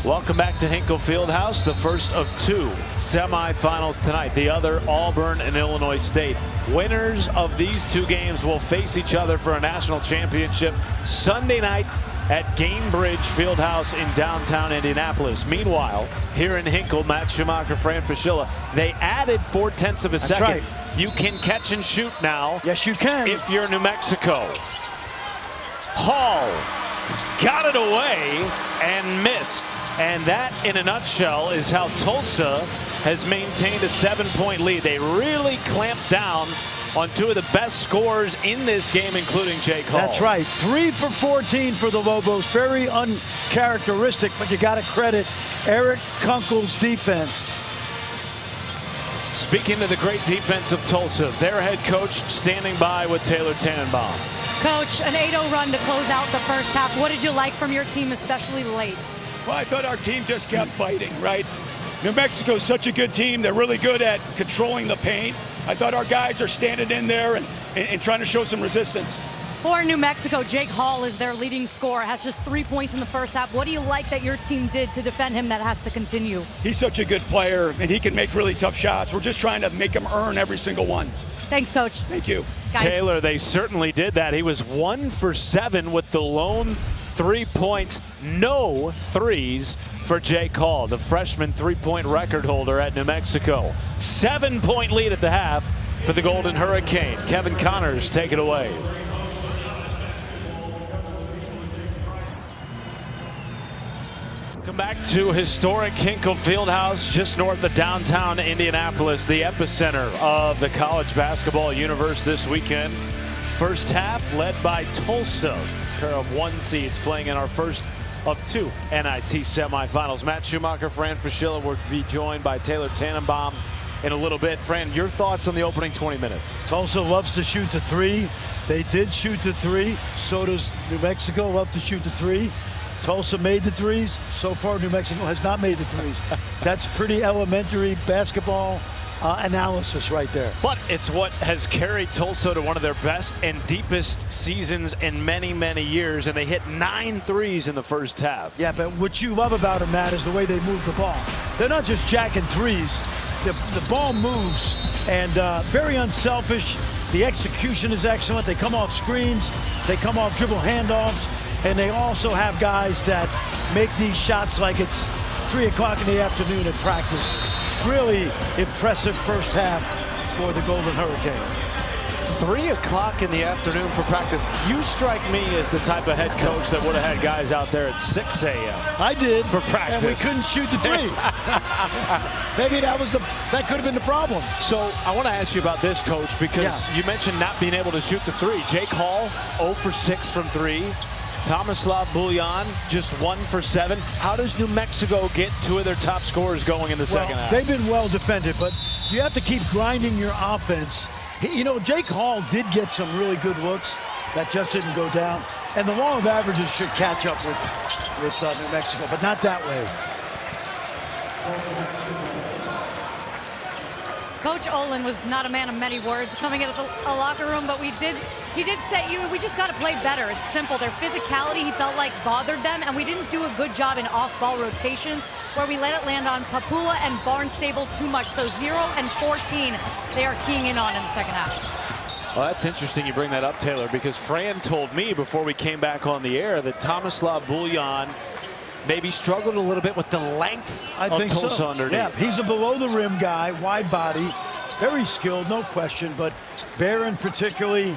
Welcome back to Hinkle Fieldhouse, the first of 2 semifinals tonight. The other, Auburn and Illinois State. Winners of these 2 games will face each other for a national championship Sunday night at Gainbridge Fieldhouse in downtown Indianapolis. Meanwhile, here in Hinkle, Matt Schumacher, Fran Fraschilla, they added 0.4 of a second. Right. You can catch and shoot now. Yes, you can. If you're New Mexico. Hall got it away and missed. And that, in a nutshell, is how Tulsa has maintained a 7-point lead. They really clamped down on 2 of the best scorers in this game, including Jake Hall. That's right. 3 for 14 for the Lobos. Very uncharacteristic, but you got to credit Eric Kunkel's defense. Speaking of the great defense of Tulsa, their head coach standing by with Taylor Tannenbaum. Coach, an 8-0 run to close out the first half. What did you like from your team, especially late? Well, I thought our team just kept fighting, right? New Mexico's such a good team. They're really good at controlling the paint. I thought our guys are standing in there and trying to show some resistance. For New Mexico, Jake Hall is their leading scorer, has just 3 points in the first half. What do you like that your team did to defend him that has to continue? He's such a good player, and he can make really tough shots. We're just trying to make him earn every single one. Thanks, Coach. Thank you. Guys. Taylor, they certainly did that. He was 1 for 7 with the lone 3 points. No threes for Jake Hall, the freshman 3-point record holder at New Mexico. 7-point lead at the half for the Golden Hurricane. Kevin Connors, take it away. Welcome back to historic Hinkle Fieldhouse, just north of downtown Indianapolis, the epicenter of the college basketball universe this weekend. First half led by Tulsa, a pair of 1 seeds playing in our first of 2 NIT semifinals. Matt Schumacher, Fran Fraschilla will be joined by Taylor Tannenbaum in a little bit. Fran, your thoughts on the opening 20 minutes? Tulsa loves to shoot the 3. They did shoot the 3. So does New Mexico love to shoot the 3. Tulsa made the 3s. So far, New Mexico has not made the 3s. That's pretty elementary basketball analysis right there. But it's what has carried Tulsa to one of their best and deepest seasons in many, many years, and they hit 9 threes in the first half. Yeah, but what you love about them, Matt, is the way they move the ball. They're not just jacking 3s. The ball moves, and very unselfish. The execution is excellent. They come off screens. They come off dribble handoffs. And they also have guys that make these shots like it's 3 o'clock in the afternoon at practice. Really impressive first half for the Golden Hurricane. 3 o'clock in the afternoon for practice. You strike me as the type of head coach that would have had guys out there at 6 a.m. I did. For practice. And we couldn't shoot the 3. Maybe that could have been the problem. So I want to ask you about this, Coach, because you mentioned not being able to shoot the 3. Jake Hall, 0 for 6 from 3. Tomislav Buljan, just 1 for 7. How does New Mexico get 2 of their top scorers going in the second half? They've been well defended, but you have to keep grinding your offense. You know, Jake Hall did get some really good looks that just didn't go down. And the law of averages should catch up with New Mexico, but not that way. Coach Olin was not a man of many words coming into the locker room, but he did say, we just got to play better. It's simple. Their physicality, he felt like, bothered them, and we didn't do a good job in off-ball rotations where we let it land on Papula and Barnstable too much. So 0 and 14 they are keying in on in the second half. Well, that's interesting you bring that up, Taylor, because Fran told me before we came back on the air that Tomislav Buljan maybe struggled a little bit with the length of Tulsa underneath. Yeah, he's a below-the-rim guy, wide body, very skilled, no question, but Barron particularly,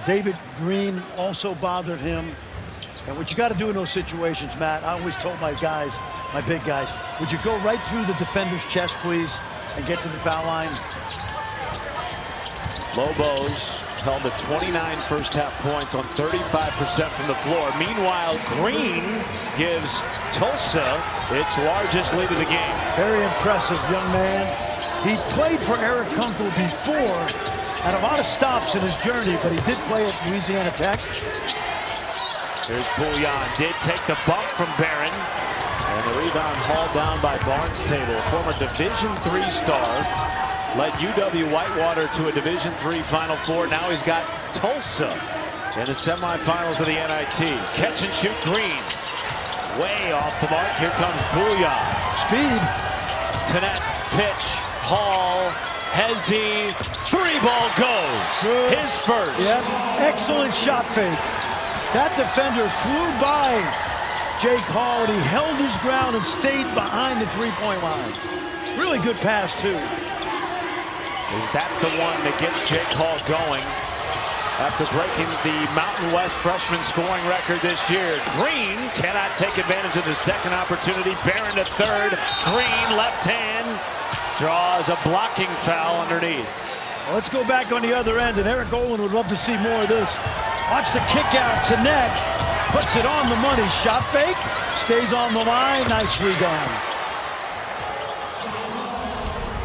David Green also bothered him. And what you got to do in those situations, Matt, I always told my guys, my big guys, would you go right through the defender's chest, please, and get to the foul line? Lobos held to 29 first half points on 35% from the floor. Meanwhile, Green gives Tulsa its largest lead of the game. Very impressive young man. He played for Eric Hinkle before, had a lot of stops in his journey, but he did play at Louisiana Tech. Here's Buljan, did take the bump from Barron. And the rebound hauled down by Barnstable, former Division III star. Led UW-Whitewater to a Division III Final Four. Now he's got Tulsa in the semifinals of the NIT. Catch and shoot Green. Way off the mark. Here comes Buljan. Speed. Tenet, pitch, Hall, Hezzy. 3-ball goes. Good. His first. Yep. Excellent shot fake. That defender flew by Jake Hall, and he held his ground and stayed behind the three-point line. Really good pass, too. Is that the one that gets Jake Hall going after breaking the Mountain West freshman scoring record this year? Green cannot take advantage of the second opportunity. Barron to third. Green, left hand, draws a blocking foul underneath. Well, let's go back on the other end, and Eric Olin would love to see more of this. Watch the kick out to net. Puts it on the money. Shot fake. Stays on the line. Nicely done.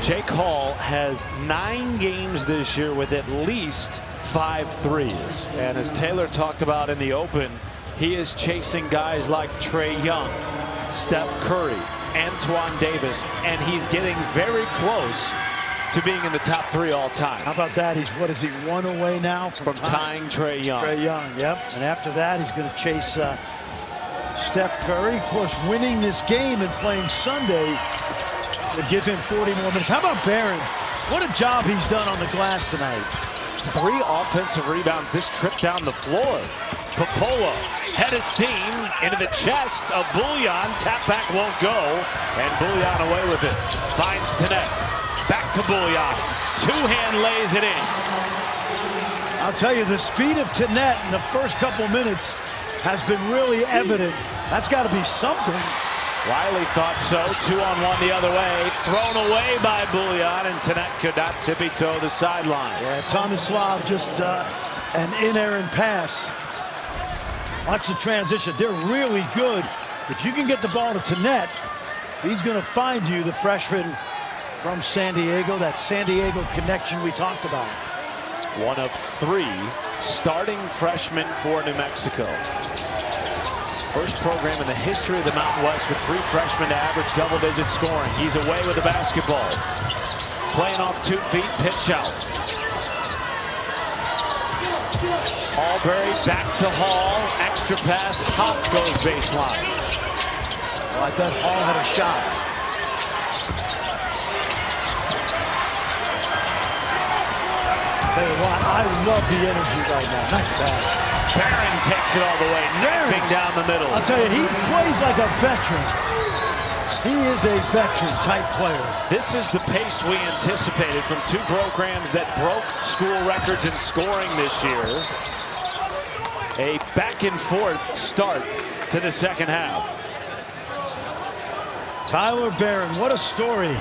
Jake Hall has 9 games this year with at least 5 threes. And as Taylor talked about in the open, he is chasing guys like Trae Young, Steph Curry, Antoine Davis, and he's getting very close to being in the top 3 all time. How about that? He's, what is he, 1 away now from tying Trae Young. Trae Young, yep. And after that, he's going to chase Steph Curry. Of course, winning this game and playing Sunday would give him 40 more minutes. How about Barron? What a job he's done on the glass tonight. 3 offensive rebounds this trip down the floor. Popola, head of steam into the chest of Buljan. Tap back won't go, and Buljan away with it. Finds Tenet. Back to Buljan. 2-hand lays it in. I'll tell you, the speed of Tenet in the first couple minutes has been really evident. That's got to be something. Riley thought so. 2-on-1 the other way. Thrown away by Buljan, and Tenet could not tippy-toe the sideline. Yeah, Tomislav just an inerrant pass. Watch the transition. They're really good. If you can get the ball to Tenet, he's going to find you, the freshman from San Diego, that San Diego connection we talked about. One of 3 starting freshmen for New Mexico. First program in the history of the Mountain West with 3 freshmen to average double-digit scoring. He's away with the basketball. Playing off 2 feet, pitch out. Albury back to Hall. Extra pass, hop goes baseline. Well, I thought Hall had a shot. Tell you what, I love the energy right now. Nice pass. Barron takes it all the way, knifing down the middle. I'll tell you, he plays like a veteran. He is a veteran-type player. This is the pace we anticipated from 2 programs that broke school records in scoring this year. A back-and-forth start to the second half. Tyler Barron, what a story.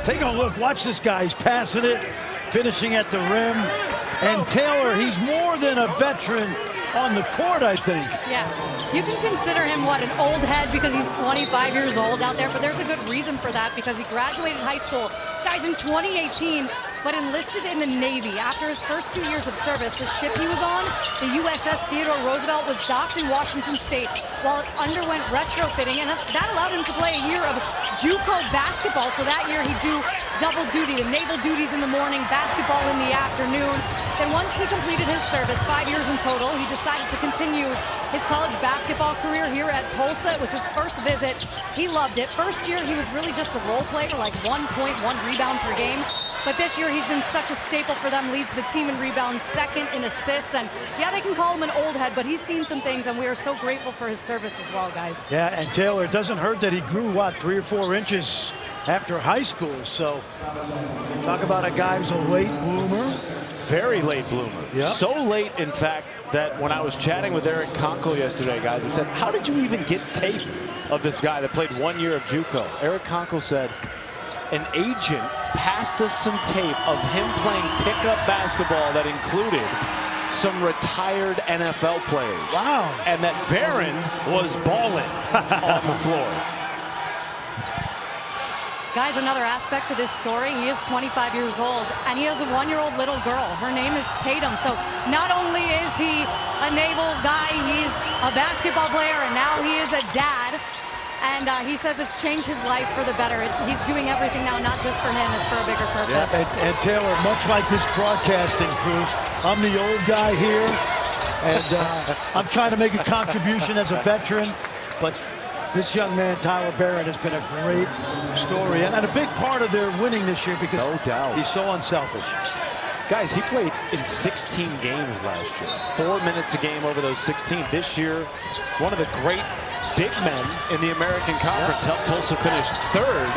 Take a look. Watch this guy. He's passing it, finishing at the rim. And Taylor, he's more than a veteran on the court, I think. Yeah, you can consider him, what, an old head because he's 25 years old out there, but there's a good reason for that because he graduated high school, guys, in 2018, but enlisted in the Navy. After his first 2 years of service, the ship he was on, the USS Theodore Roosevelt, was docked in Washington State while it underwent retrofitting, and that allowed him to play a year of JUCO basketball. So that year he'd do double duty, the naval duties in the morning, basketball in the afternoon. Then once he completed his service, 5 years in total, he decided to continue his college basketball career here at Tulsa. It was his first visit. He loved it. First year, he was really just a role player, like 1 point, 1 rebound per game. But this year, he's been such a staple for them, leads the team in rebounds, second in assists. And yeah, they can call him an old head, but he's seen some things, and we are so grateful for his service as well, guys. Yeah, and Taylor, it doesn't hurt that he grew, what, 3 or 4 inches after high school. So talk about a guy who's a late bloomer. Very late bloomer. Yep. So late, in fact, that when I was chatting with Eric Hinkle yesterday, guys, I said, how did you even get tape of this guy that played 1 year of JUCO? Eric Hinkle said, an agent passed us some tape of him playing pickup basketball that included some retired NFL players. Wow. And that Barron was balling on the floor. Guys, another aspect to this story, he is 25 years old, and he has a 1-year-old little girl. Her name is Tatum. So not only is he a naval guy, he's a basketball player, and now he is a dad. And he says it's changed his life for the better. He's doing everything now, not just for him, it's for a bigger purpose. Yeah, and Taylor, much like this broadcasting crew, I'm the old guy here, and I'm trying to make a contribution as a veteran, but this young man, Tyler Barron, has been a great story and a big part of their winning this year because no doubt. He's so unselfish. Guys, he played in 16 games last year. 4 minutes a game over those 16. This year, one of the great big men in the American Conference. Helped Tulsa finish 3rd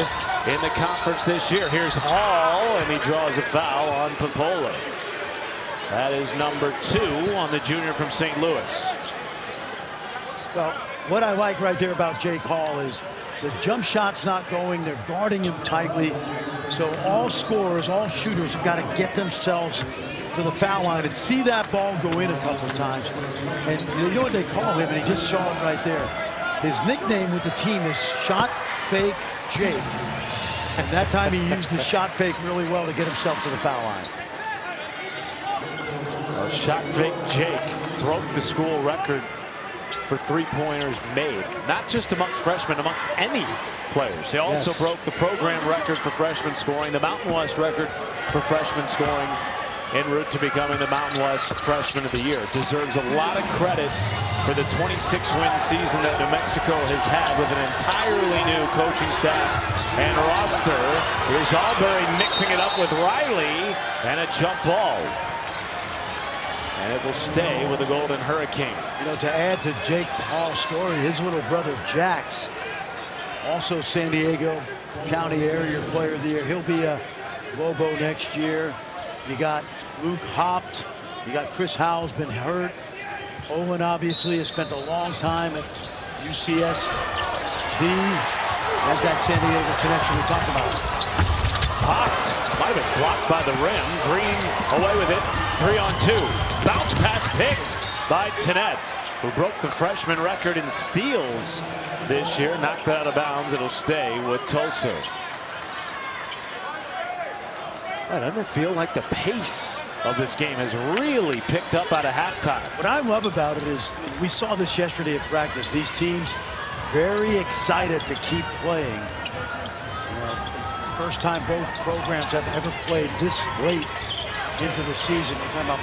in the conference this year. Here's Hall, and he draws a foul on Popola. That is number 2 on the junior from St. Louis. Well, what I like right there about Jake Hall is the jump shot's not going. They're guarding him tightly. So all scorers, all shooters have got to get themselves to the foul line and see that ball go in a couple of times. And you know what they call him, and he just saw it right there. His nickname with the team is Shot Fake Jake. And that time he used his shot fake really well to get himself to the foul line. Well, Shot Fake Jake broke the school record for three-pointers made, not just amongst freshmen, amongst any players. He also broke the program record for freshman scoring, the Mountain West record for freshman scoring, en route to becoming the Mountain West Freshman of the Year. Deserves a lot of credit for the 26-win season that New Mexico has had with an entirely new coaching staff and roster. Here's Albury mixing it up with Riley, and a jump ball. And it will stay with the Golden Hurricane. You know, to add to Jake Hall's story, his little brother Jax, also San Diego County Area Player of the Year. He'll be a Lobo next year. You got Luke Hopt. You got Chris Howell's been hurt. Owen obviously has spent a long time at UCSD. Has that San Diego connection we talked about. Hopt might have been blocked by the rim. Green away with it. 3-on-2. Bounce pass picked by Tennette, who broke the freshman record in steals this year. Knocked it out of bounds. It'll stay with Tulsa. Doesn't it feel like the pace of this game has really picked up out of halftime? What I love about it is, we saw this yesterday at practice, these teams very excited to keep playing. First time both programs have ever played this late into the season. We're talking about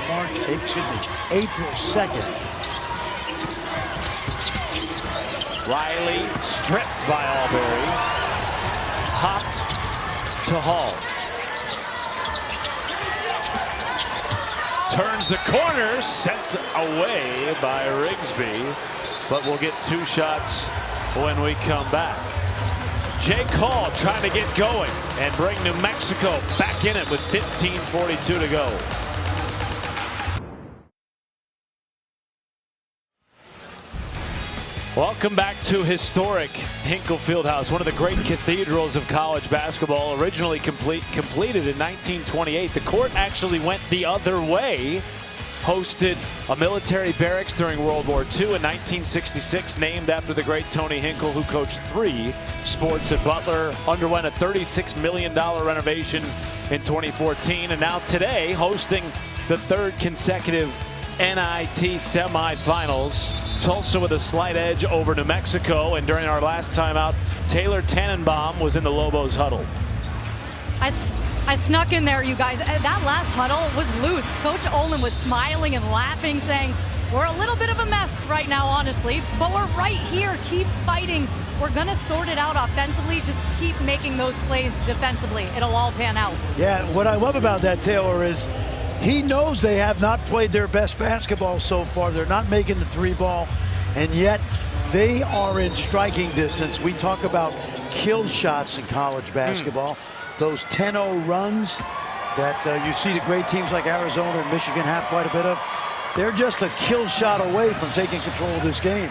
April 2nd. Riley stripped by Albury. Hopped to Hall. Turns the corner, sent away by Rigsby, but we'll get 2 shots when we come back. Jake Hall trying to get going and bring New Mexico back in it with 15:42 to go. Welcome back to historic Hinkle Fieldhouse, one of the great cathedrals of college basketball, originally completed in 1928. The court actually went the other way hosted a military barracks during World War II in 1966, named after the great Tony Hinkle, who coached 3 sports at Butler, underwent a $36 million renovation in 2014, and now today hosting the 3rd consecutive NIT semifinals. Tulsa with a slight edge over New Mexico, and during our last time out, Taylor Tannenbaum was in the Lobos huddle. I snuck in there, you guys. That last huddle was loose. Coach Olin was smiling and laughing, saying, we're a little bit of a mess right now, honestly, but we're right here. Keep fighting. We're going to sort it out offensively. Just keep making those plays defensively. It'll all pan out. Yeah, what I love about that, Taylor, is he knows they have not played their best basketball so far. They're not making the 3-ball, and yet they are in striking distance. We talk about kill shots in college basketball. Those 10-0 runs that you see the great teams like Arizona and Michigan have quite a bit of. They're just a kill shot away from taking control of this game.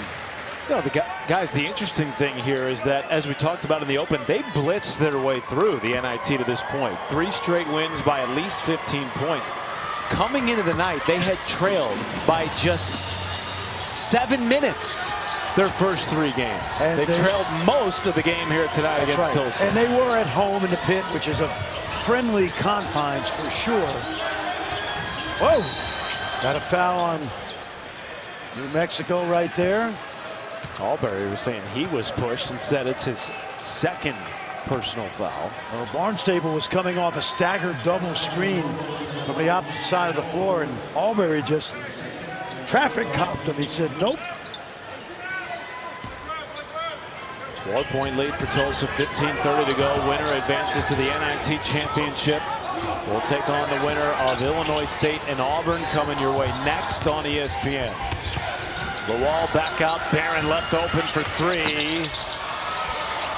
You know, guys, the interesting thing here is that, as we talked about in the open, they blitzed their way through the NIT to this point. 3 straight wins by at least 15 points. Coming into the night, they had trailed by just 7 minutes their first 3 games. And they trailed most of the game here tonight against Tulsa. And they were at home in the pit, which is a friendly confines for sure. Whoa! Got a foul on New Mexico right there. Albury was saying he was pushed and said it's his 2nd personal foul. Well, Barnstable was coming off a staggered double screen from the opposite side of the floor, and Albury just traffic copped him. He said, nope. 4-point lead for Tulsa, 15:30 to go. Winner advances to the NIT championship. We'll take on the winner of Illinois State and Auburn, coming your way next on ESPN. Lawal back out, Barron left open for 3.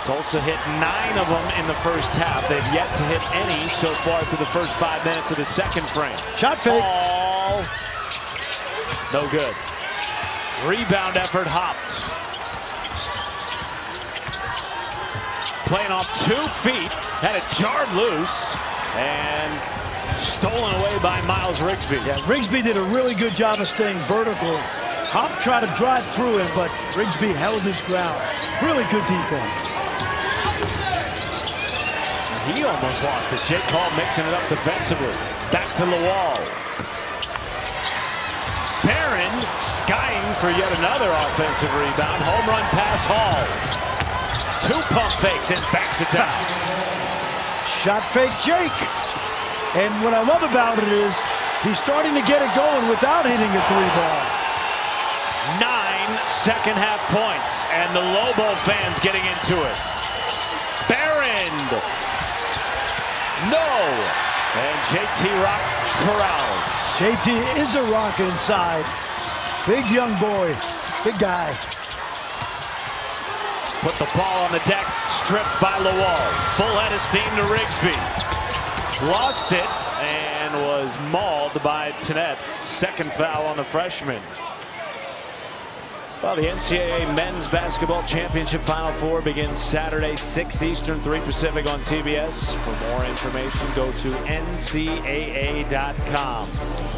Tulsa hit 9 of them in the first half. They've yet to hit any so far through the first 5 minutes of the second frame. Shot fake. All no good. Rebound effort hopped. Playing off 2 feet, had it jarred loose and stolen away by Miles Rigsby. Yeah, Rigsby did a really good job of staying vertical. Hop tried to drive through him, but Rigsby held his ground. Really good defense. He almost lost it. Jake Paul mixing it up defensively. Back to Lawal. Barron skying for yet another offensive rebound. Home run pass Hall. 2 pump fakes and backs it down. Shot fake Jake. And what I love about it is he's starting to get it going without hitting a 3-ball. 9 second-half points, and the Lobo fans getting into it. Barron. No. And JT Rock corrals. JT is a rock inside. Big young boy. Big guy. Put the ball on the deck, stripped by Lawal. Full head of steam to Rigsby. Lost it and was mauled by Tennette. 2nd foul on the freshman. Well, the NCAA Men's Basketball Championship Final 4 begins Saturday, 6 Eastern, 3 Pacific on TBS. For more information, go to ncaa.com.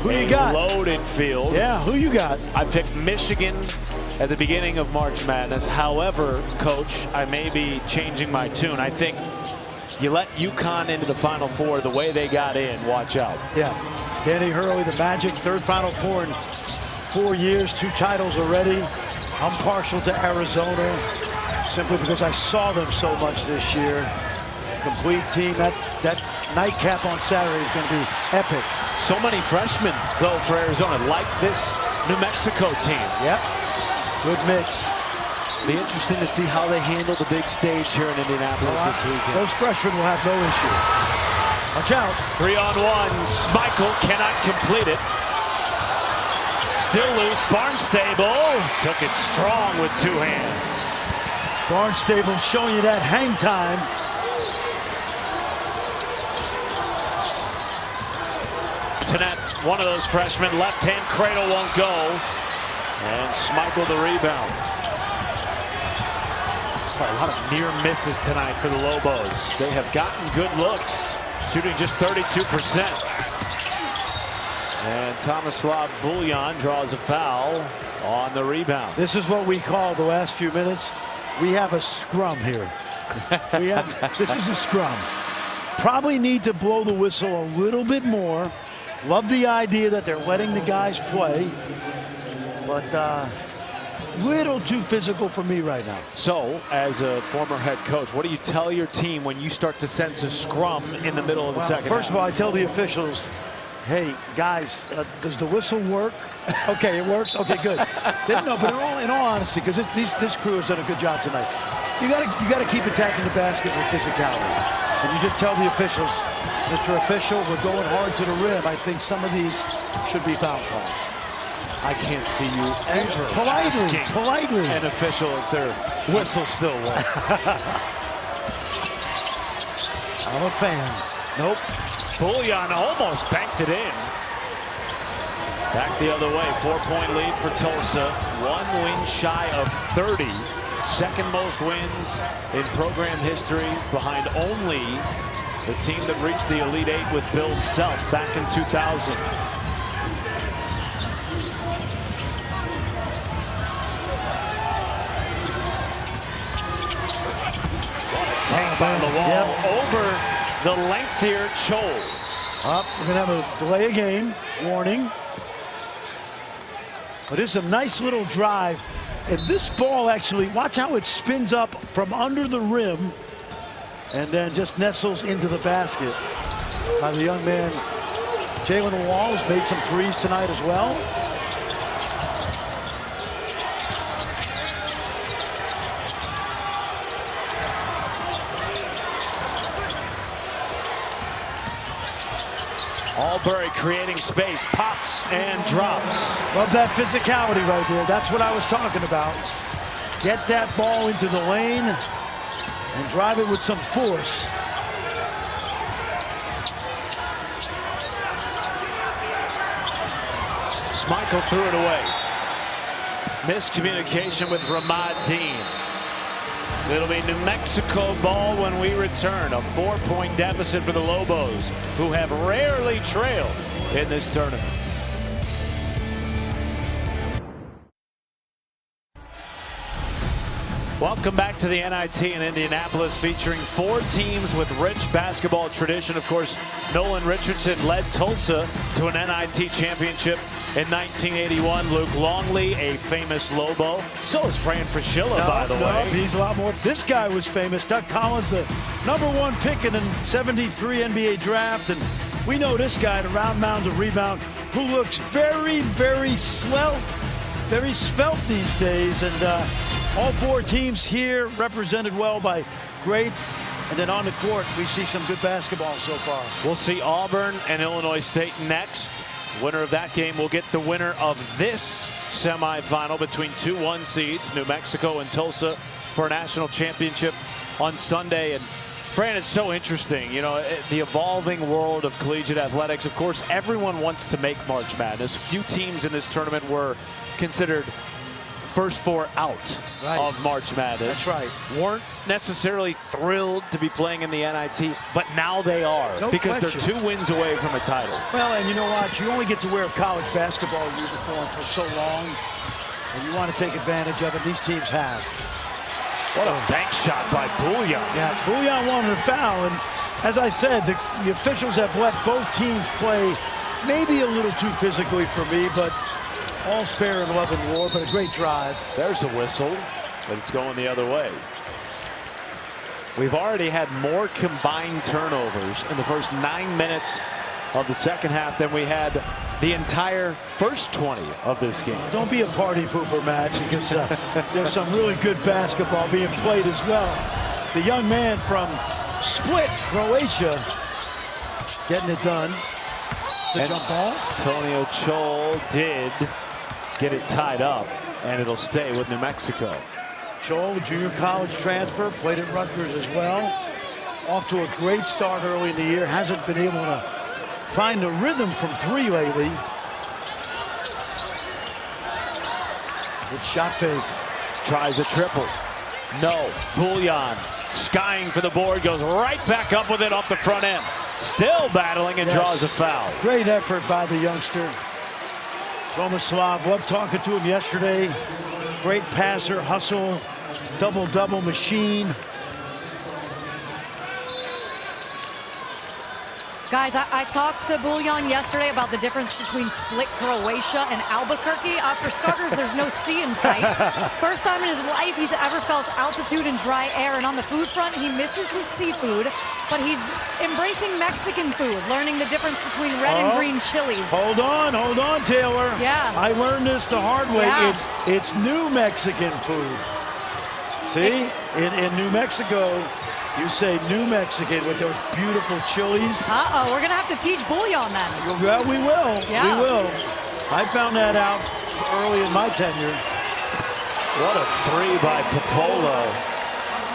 Who you got? Loaded field. Yeah, who you got? I picked Michigan at the beginning of March Madness. However, Coach, I may be changing my tune. I think you let UConn into the Final 4 the way they got in. Watch out. Yeah, Danny Hurley, the Magic, 3rd Final 4 in 4 years, 2 titles already. I'm partial to Arizona simply because I saw them so much this year. Complete team. That nightcap on Saturday is going to be epic. So many freshmen, though, for Arizona, like this New Mexico team. Yep. Good mix. Be interesting to see how they handle the big stage here in Indianapolis this weekend. Those freshmen will have no issue. Watch out. 3-on-1. Schmeichel cannot complete it. Still loose. Barnstable took it strong with 2 hands. Barnstable showing you that hang time. Tennette, one of those freshmen, left-hand cradle won't go. And Schmeichel the rebound. A lot of near misses tonight for the Lobos. They have gotten good looks, shooting just 32%. And Tomislav Buljan draws a foul on the rebound. This is what we call the last few minutes. We have a scrum here. This is a scrum. Probably need to blow the whistle a little bit more. Love the idea that they're letting the guys play, but little too physical for me right now. So, as a former head coach, what do you tell your team when you start to sense a scrum in the middle of the second First half? of all, I tell the officials, hey, guys, does the whistle work? Okay, it works? Okay, good. No, but in all honesty, because this crew has done a good job tonight, you gotta keep attacking the basket with physicality. And you just tell the officials, Mr. Official, we're going hard to the rim. I think some of these should be foul calls. I can't see you ever politely an official if their whistle still works. I'm a fan. Nope. Buljan almost banked it in. Back the other way. 4-point lead for Tulsa. 1 win shy of 30. Second most wins in program history, behind only the team that reached the Elite Eight with Bill Self back in 2000. Take by the wall over the length here. Chol. Up. We're going to have a delay of game warning. But it's a nice little drive. And this ball actually, watch how it spins up from under the rim and then just nestles into the basket. The young man, Jalen Wall, has made some threes tonight as well. Albury creating space, pops and drops. Love that physicality right there. That's what I was talking about. Get that ball into the lane and drive it with some force. Schmeichel threw it away. Miscommunication with Ramad Dean. It'll be New Mexico ball when we return. A 4-point deficit for the Lobos, who have rarely trailed in this tournament. Welcome back to the NIT in Indianapolis, featuring 4 teams with rich basketball tradition. Of course, Nolan Richardson led Tulsa to an NIT championship in 1981. Luke Longley, a famous Lobo. So is Fran Fraschilla, by the way. He's a lot more. This guy was famous. Doug Collins, the #1 pick in the '73 NBA draft. And we know this guy, the round mound of rebound, who looks very, very svelte these days. And all 4 teams here represented well by greats. And then on the court, we see some good basketball so far. We'll see Auburn and Illinois State next. Winner of that game will get the winner of this semifinal between 2 1 seeds, New Mexico and Tulsa, for a national championship on Sunday. And Fran, it's so interesting, you know, the evolving world of collegiate athletics. Of course, everyone wants to make March Madness. Few teams in this tournament were considered first 4 out of March Madness. That's right. Weren't necessarily thrilled to be playing in the NIT, but now they are, because they're 2 wins away from a title. Well, and you know what? You only get to wear a college basketball uniform for so long, and you want to take advantage of it. These teams have. What a bank shot by Buljan. Yeah, Buljan wanted a foul, and as I said, the officials have let both teams play maybe a little too physically for me, but all's fair in love and war. But a great drive. There's a whistle, but it's going the other way. We've already had more combined turnovers in the first 9 minutes of the second half than we had the entire first 20 of this game. Don't be a party pooper, Matt, because there's some really good basketball being played as well. The young man from Split, Croatia, getting it done. It's a jump ball. Antonio Chol did get it tied up, and it'll stay with New Mexico. Chol, junior college transfer, played at Rutgers as well. Off to a great start early in the year. Hasn't been able to find the rhythm from 3 lately. Good shot fake. Tries a triple. No. Buljan skying for the board, goes right back up with it off the front end. Still battling and draws a foul. Great effort by the youngster. Tomislav, loved talking to him yesterday. Great passer, hustle, double-double machine. Guys, I talked to Bullion yesterday about the difference between Split, Croatia and Albuquerque. For starters, there's no sea in sight. First time in his life he's ever felt altitude and dry air. And on the food front, he misses his seafood, but he's embracing Mexican food, learning the difference between red and green chilies. Hold on, Taylor. Yeah. I learned this the hard way. Yeah. It's new Mexican food. See, in New Mexico, you say New Mexican with those beautiful chilies. Uh-oh, we're going to have to teach Bullion then. Well, we will. Yeah. We will. I found that out early in my tenure. What a three by Popolo.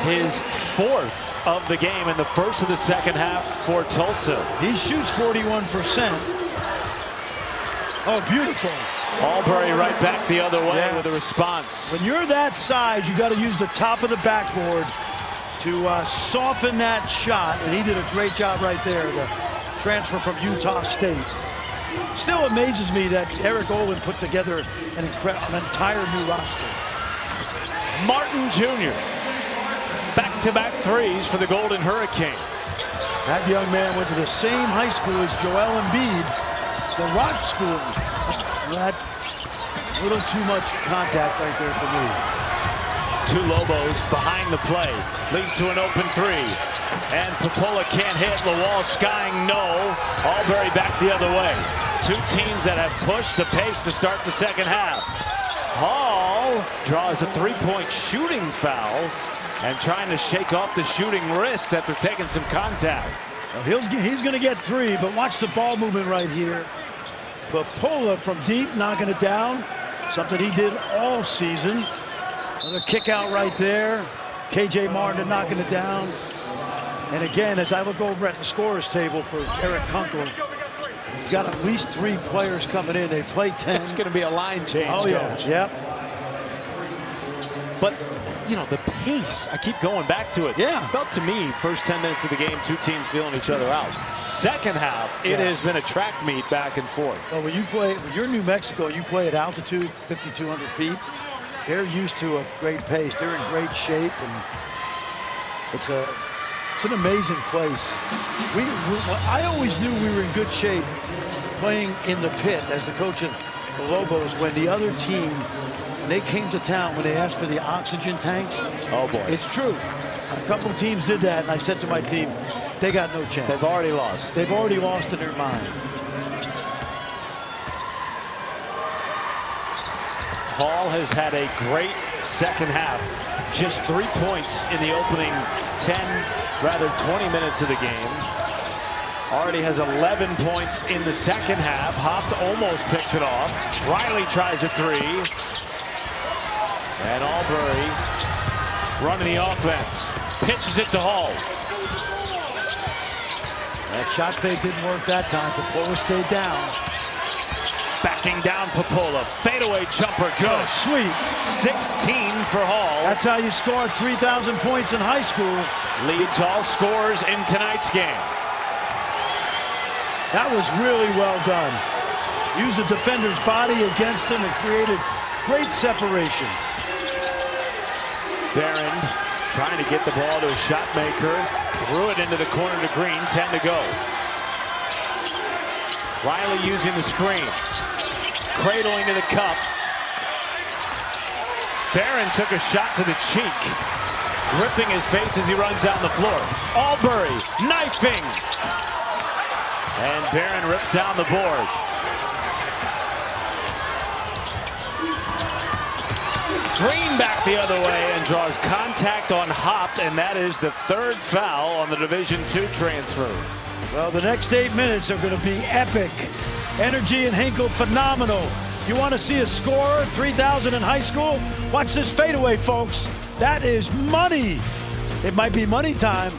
His fourth of the game in the first of the second half for Tulsa. He shoots 41%. Oh, beautiful. Albury right back the other way with a response. When you're that size, you got to use the top of the backboard to soften that shot, and he did a great job right there, the transfer from Utah State. Still amazes me that Eric Olin put together an entire new roster. Martin Jr. Back-to-back threes for the Golden Hurricane. That young man went to the same high school as Joel Embiid, the Rock School. That little too much contact right there for me. Two Lobos behind the play. Leads to an open three. And Popola can't hit. Lawal skying no. Albury back the other way. Two teams that have pushed the pace to start the second half. Hall draws a three-point shooting foul and trying to shake off the shooting wrist after taking some contact. Well, he's going to get three, but watch the ball movement right here. Popola from deep, knocking it down. Something he did all season. Another kick out right there. KJ Martin knocking it down. And again, as I look over at the scorers table for Eric Hinkle, he's got at least 3 players coming in. They play 10. It's going to be a line change, Oh, yeah. Coach. Yep. But, you know, the pace, I keep going back to it. Yeah. Felt to me, first 10 minutes of the game, two teams feeling each other out. Second half, it has been a track meet back and forth. Well, when you're in New Mexico, you play at altitude, 5,200 feet. They're used to a great pace. They're in great shape, and it's an amazing place. I always knew we were in good shape playing in the pit as the coach of the Lobos when the other team, when they came to town, when they asked for the oxygen tanks. Oh, boy. It's true. A couple of teams did that, and I said to my team, they got no chance. They've already lost. They've already lost in their mind. Hall has had a great second half. Just 3 points in the opening 20 minutes of the game. Already has 11 points in the second half. Hopped almost picked it off. Riley tries a three. And Albury running the offense. Pitches it to Hall. That shot fake didn't work that time. Popola stayed down. Backing down Popola. Fadeaway jumper good. Oh, sweet. 16 for Hall. That's how you score 3,000 points in high school. Leads all scorers in tonight's game. That was really well done. Used the defender's body against him and created great separation. Barron trying to get the ball to a shot maker. Threw it into the corner to Green. 10 to go. Riley using the screen. Cradling to the cup. Barron took a shot to the cheek. Gripping his face as he runs down the floor. Albury knifing. And Barron rips down the board. Green back the other way and draws contact on Hopped, and that is the third foul on the Division II transfer. Well, the next 8 minutes are going to be epic. Energy and Hinkle phenomenal. You want to see a scorer, 3,000 in high school? Watch this fadeaway, folks. That is money. It might be money time.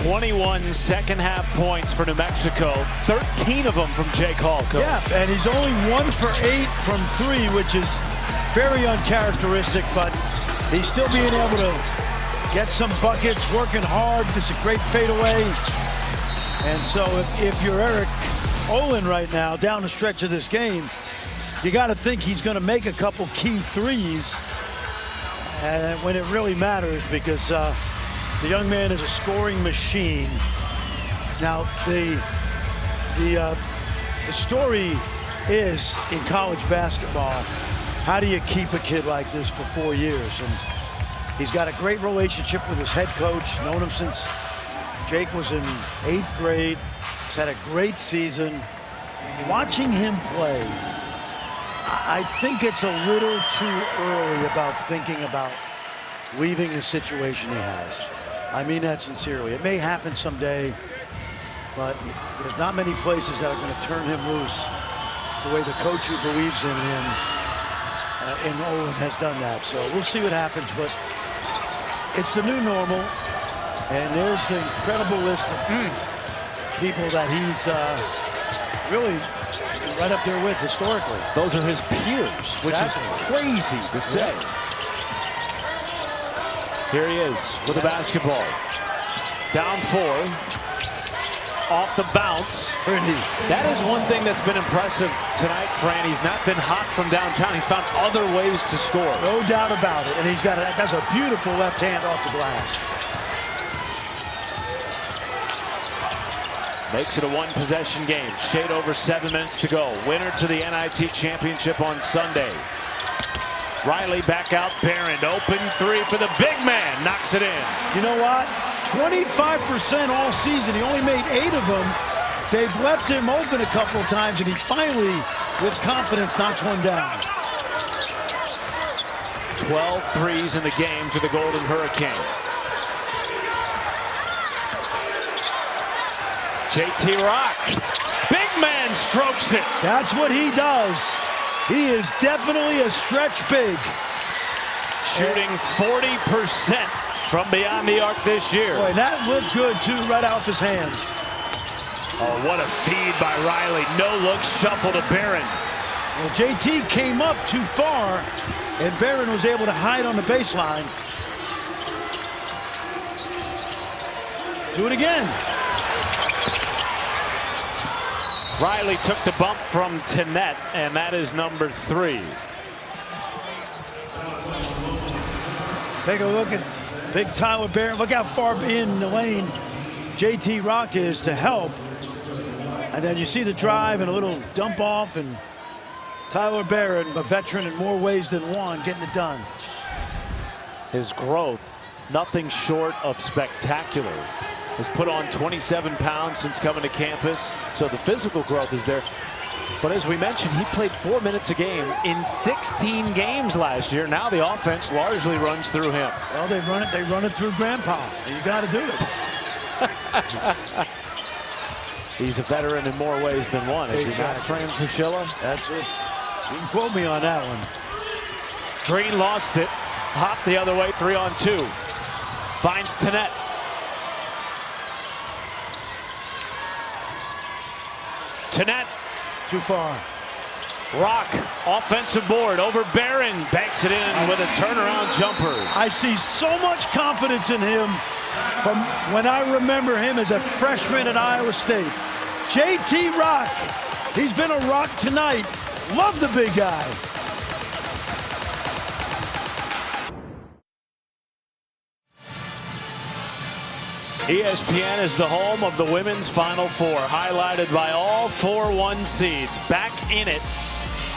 "21 second half points for New Mexico, 13 of them from Jake Hall, Coach. Yeah, and he's only 1 for 8 from 3, which is very uncharacteristic, but he's still being able to get some buckets, working hard. This is a great fadeaway. And so if you're Eric Olin right now, down the stretch of this game, you got to think he's going to make a couple key threes and when it really matters, because the young man is a scoring machine. Now, the story is in college basketball, how do you keep a kid like this for 4 years? And he's got a great relationship with his head coach, known him since Jake was in 8th grade. He's had a great season. Watching him play, I think it's a little too early about thinking about leaving the situation he has. I mean that sincerely. It may happen someday, but there's not many places that are going to turn him loose the way the coach who believes in him, in Olin, has done that. So we'll see what happens, but it's the new normal, and there's the incredible list of people that he's really right up there with historically. Those are his peers, which is crazy to say. Here he is with the basketball. Down 4. Off the bounce. That is one thing that's been impressive tonight, Fran. He's not been hot from downtown. He's found other ways to score. No doubt about it. And that's a beautiful left hand off the glass. Makes it a one-possession game. Shade over 7 minutes to go. Winner to the NIT championship on Sunday. Riley back out. Barron, open 3 for the big man. Knocks it in. You know what? 25% all season. He only made 8 of them. They've left him open a couple of times, and he finally, with confidence, knocks one down. 12 threes in the game for the Golden Hurricane. JT Rock, big man strokes it. That's what he does. He is definitely a stretch big. Shooting 40% from beyond the arc this year. Boy, that looked good too, right off his hands. Oh, what a feed by Riley. No look shuffle to Barron. Well, JT came up too far, and Barron was able to hide on the baseline. Do it again. Riley took the bump from Tenet, and that is number 3. Take a look at big Tyler Barron. Look how far in the lane JT Rock is to help. And then you see the drive and a little dump off, and Tyler Barron, a veteran in more ways than one, getting it done. His growth, nothing short of spectacular. Has put on 27 pounds since coming to campus, so the physical growth is there. But as we mentioned, he played 4 minutes a game in 16 games last year. Now the offense largely runs through him. Well, they run it through Grandpa. You got to do it. He's a veteran in more ways than one. Is he not, Fran Fraschilla? That's it. You can quote me on that one. Green lost it. Hopped the other way, 3-on-2. Finds Tenet. Tenet. Too far. Rock, offensive board over Barron. Banks it in with a turnaround jumper. I see so much confidence in him from when I remember him as a freshman at Iowa State. JT Rock. He's been a rock tonight. Love the big guy. ESPN is the home of the women's Final Four, highlighted by all 4 1 seeds back in it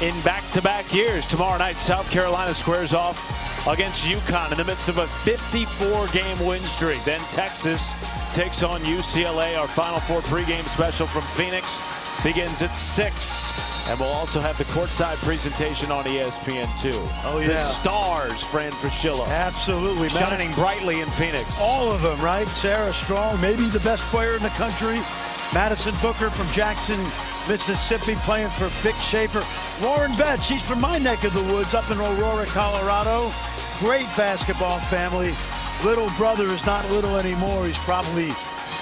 in back-to-back years. Tomorrow night, South Carolina squares off against UConn in the midst of a 54-game win streak. Then Texas takes on UCLA. Our Final Four pregame special from Phoenix begins at 6. And we'll also have the courtside presentation on ESPN2. Oh, yeah. The stars, Fran Fraschilla. Absolutely. Shining brightly in Phoenix. All of them, right? Sarah Strong, maybe the best player in the country. Madison Booker from Jackson, Mississippi, playing for Vic Schaefer. Lauren Betts, she's from my neck of the woods up in Aurora, Colorado. Great basketball family. Little brother is not little anymore. He's probably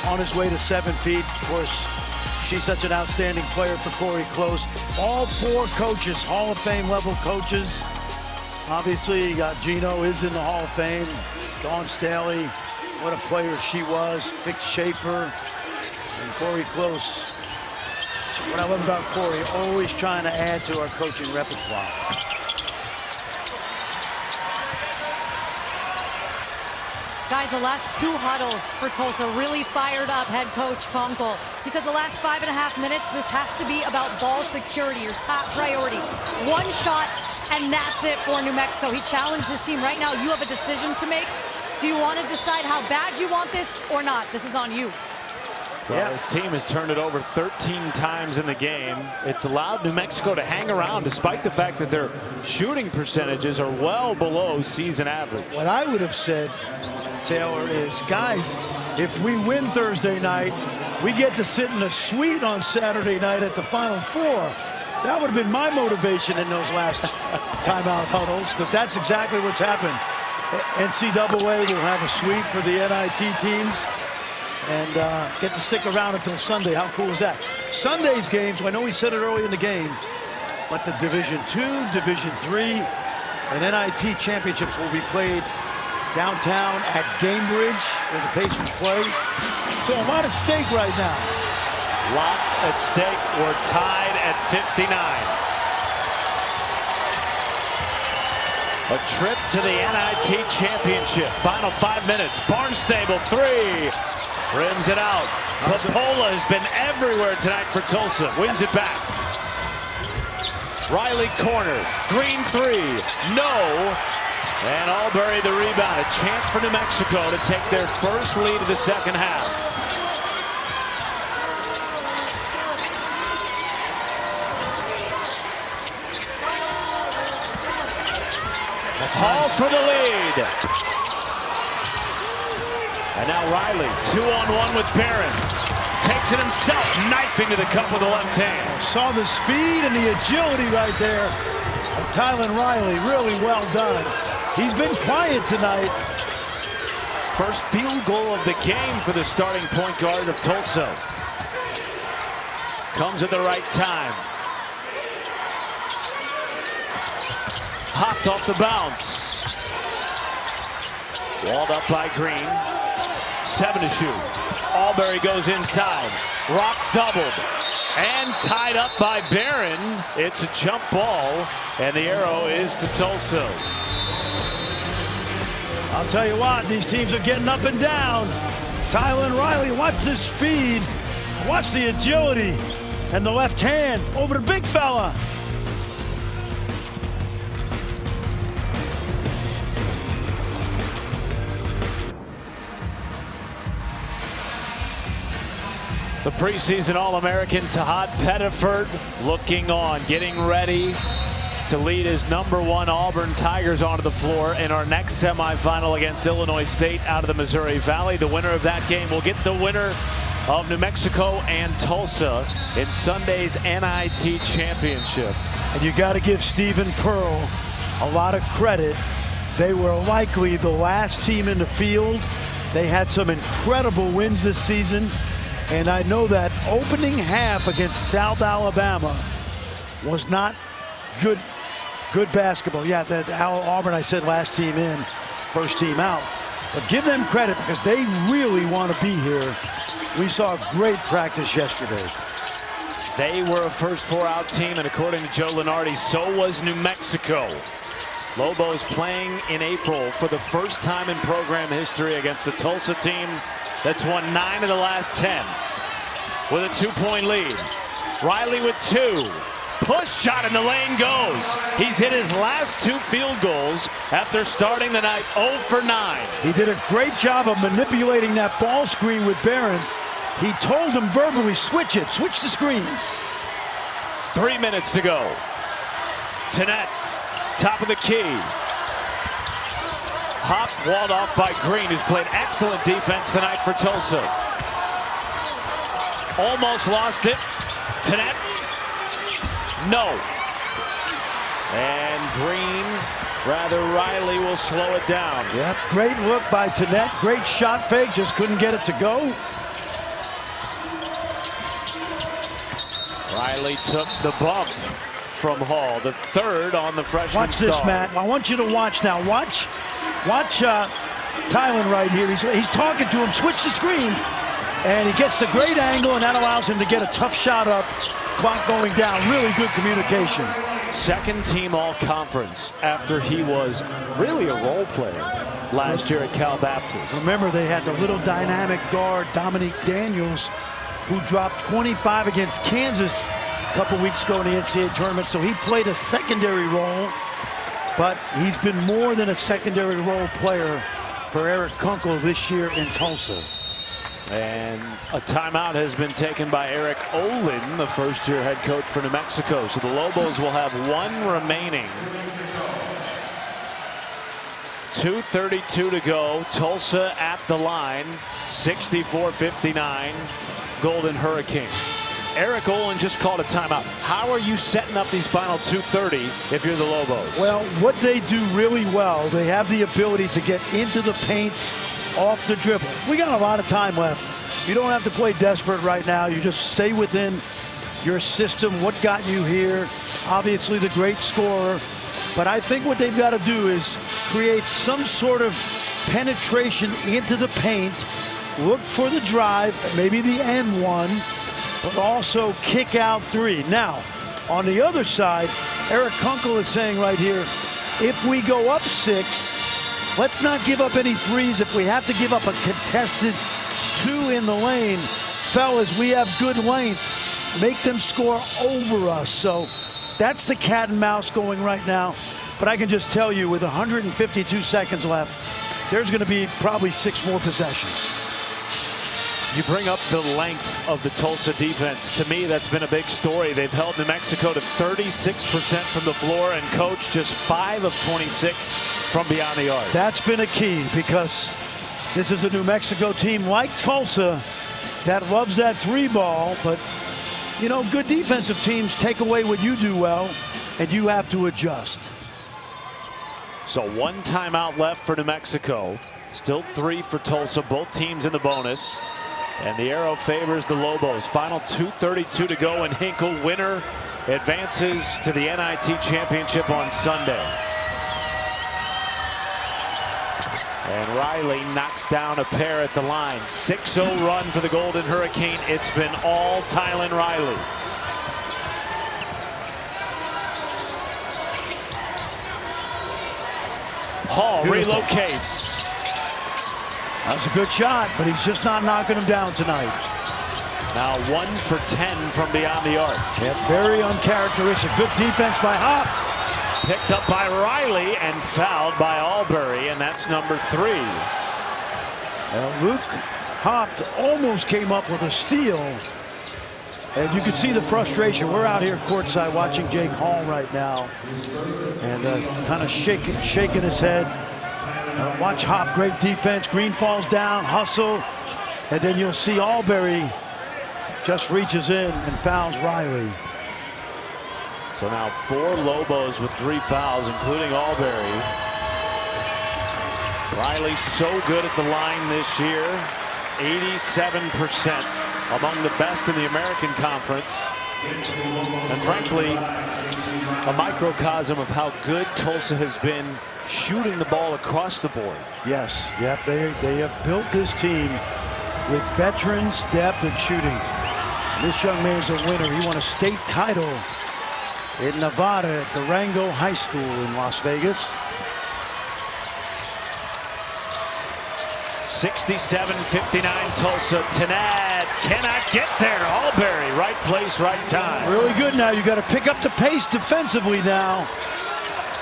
on his way to 7 feet. Of course, she's such an outstanding player for Corey Close. All 4 coaches, Hall of Fame level coaches. Obviously, you got Gino is in the Hall of Fame. Dawn Staley, what a player she was. Vic Schaefer and Corey Close. What I love about Corey, always trying to add to our coaching repertoire. Guys, the last 2 huddles for Tulsa really fired up head coach Hinkle. He said the last 5.5 minutes, this has to be about ball security, your top priority. 1 shot, and that's it for New Mexico. He challenged his team. Right now, you have a decision to make. Do you want to decide how bad you want this or not? This is on you. Well, his team has turned it over 13 times in the game. It's allowed New Mexico to hang around despite the fact that their shooting percentages are well below season average. What I would have said, Taylor, is, guys, if we win Thursday night, we get to sit in a suite on Saturday night at the Final Four. That would have been my motivation in those last timeout huddles, because that's exactly what's happened. NCAA will have a suite for the NIT teams and get to stick around until Sunday. How cool is that? Sunday's games, I know we said it early in the game, but the Division II, Division III, and NIT championships will be played downtown at Gamebridge, where the Pacers play. So a lot at stake right now. Lot at stake. We're tied at 59. A trip to the NIT championship. Final 5 minutes. Barnstable 3. Rims it out. Popola has been everywhere tonight for Tulsa. Wins it back. Riley corner. Green 3. No. And Albury the rebound. A chance for New Mexico to take their first lead of the second half. Hall for the lead. And now Riley, 2-on-1 with Barron. Takes it himself, knifing to the cup with the left hand. Saw the speed and the agility right there of Tylan Riley. Really well done. He's been quiet tonight. First field goal of the game for the starting point guard of Tulsa. Comes at the right time. Hopped off the bounce. Walled up by Green. 7 to shoot. Albury goes inside. Rock doubled. And tied up by Barron. It's a jump ball. And the arrow is to Tulsa. I'll tell you what, these teams are getting up and down. Tylan Riley, watch the speed. Watch the agility. And the left hand over the big fella. The preseason All-American Tahad Pettiford looking on, getting ready to lead his #1 Auburn Tigers onto the floor in our next semifinal against Illinois State out of the Missouri Valley. The winner of that game will get the winner of New Mexico and Tulsa in Sunday's NIT championship. And you got to give Stephen Pearl a lot of credit. They were likely the last team in the field. They had some incredible wins this season. And I know that opening half against South Alabama was not good basketball. Yeah, that Auburn, I said last team in, first team out. But give them credit because they really want to be here. We saw great practice yesterday. They were a first 4-out team, and according to Joe Lunardi, so was New Mexico. Lobos playing in April for the first time in program history against the Tulsa team that's won 9 of the last 10 with a 2-point lead. Riley with 2. Push shot in the lane goes. He's hit his last 2 field goals after starting the night 0 for 9. He did a great job of manipulating that ball screen with Barron. He told him verbally, switch it, switch the screens. 3 minutes to go. Tenet, top of the key. Hop walled off by Green, who's played excellent defense tonight for Tulsa. Almost lost it. Tenet. No. And Riley will slow it down. Yep, great look by Tenet. Great shot fake, just couldn't get it to go. Riley took the bump. from Hall, the third on the freshman Watch this, star. Matt. I want you to watch now. Watch Tylen right here. He's talking to him. Switch the screen. And he gets a great angle, and that allows him to get a tough shot up. Clock going down. Really good communication. Second team all-conference after he was really a role player last year at Cal Baptist. Remember, they had the little dynamic guard, Dominique Daniels, who dropped 25 against Kansas a couple weeks ago in the NCAA tournament. So he played a secondary role, but he's been more than a secondary role player for Eric Hinkle this year in Tulsa. And a timeout has been taken by Eric Olin, the first-year head coach for New Mexico. So the Lobos will have one remaining. 2:32 to go. Tulsa at the line. 64-59. Golden Hurricane. Eric Olin just called a timeout. How are you setting up these final 2:30 if you're the Lobos? Well, what they do really well, they have the ability to get into the paint off the dribble. We got a lot of time left. You don't have to play desperate right now. You just stay within your system, what got you here. Obviously the great scorer. But I think what they've got to do is create some sort of penetration into the paint. Look for the drive, maybe the end one, but also kick out three. Now, on the other side, Eric Hinkle is saying right here, if we go up 6, let's not give up any threes. If we have to give up a contested 2 in the lane, fellas, we have good length. Make them score over us. So that's the cat and mouse going right now. But I can just tell you, with 152 seconds left, there's going to be probably 6 more possessions. You bring up the length of the Tulsa defense. To me, that's been a big story. They've held New Mexico to 36% from the floor, and coach just 5 of 26 from beyond the arc. That's been a key, because this is a New Mexico team like Tulsa that loves that 3 ball. But, you know, good defensive teams take away what you do well, and you have to adjust. So 1 timeout left for New Mexico. Still 3 for Tulsa. Both teams in the bonus. And the arrow favors the Lobos. Final 2:32 to go, and Hinkle, winner, advances to the NIT championship on Sunday. And Riley knocks down a pair at the line. 6-0 run for the Golden Hurricane. It's been all Tylen Riley. Hall relocates. That was a good shot, but he's just not knocking him down tonight. Now 1 for 10 from beyond the arc. Yeah, very uncharacteristic. Good defense by Hopt. Picked up by Riley and fouled by Albury, and that's number 3. Well, Luke Hopt almost came up with a steal. And you can see the frustration. We're out here courtside watching Jake Hall right now. And kind of shaking his head. Watch Hop, great defense. Green falls down, hustle. And then you'll see Albury just reaches in and fouls Riley. So now 4 Lobos with 3 fouls, including Albury. Riley's so good at the line this year. 87%, among the best in the American Conference. And frankly, a microcosm of how good Tulsa has been shooting the ball across the board. Yes, yep, they have built this team with veterans, depth, and shooting. And this young man's a winner. He won a state title in Nevada at Durango High School in Las Vegas. 67-59 Tulsa. Tanad cannot get there. Albury, right place, right time. Really good now. You got to pick up the pace defensively now.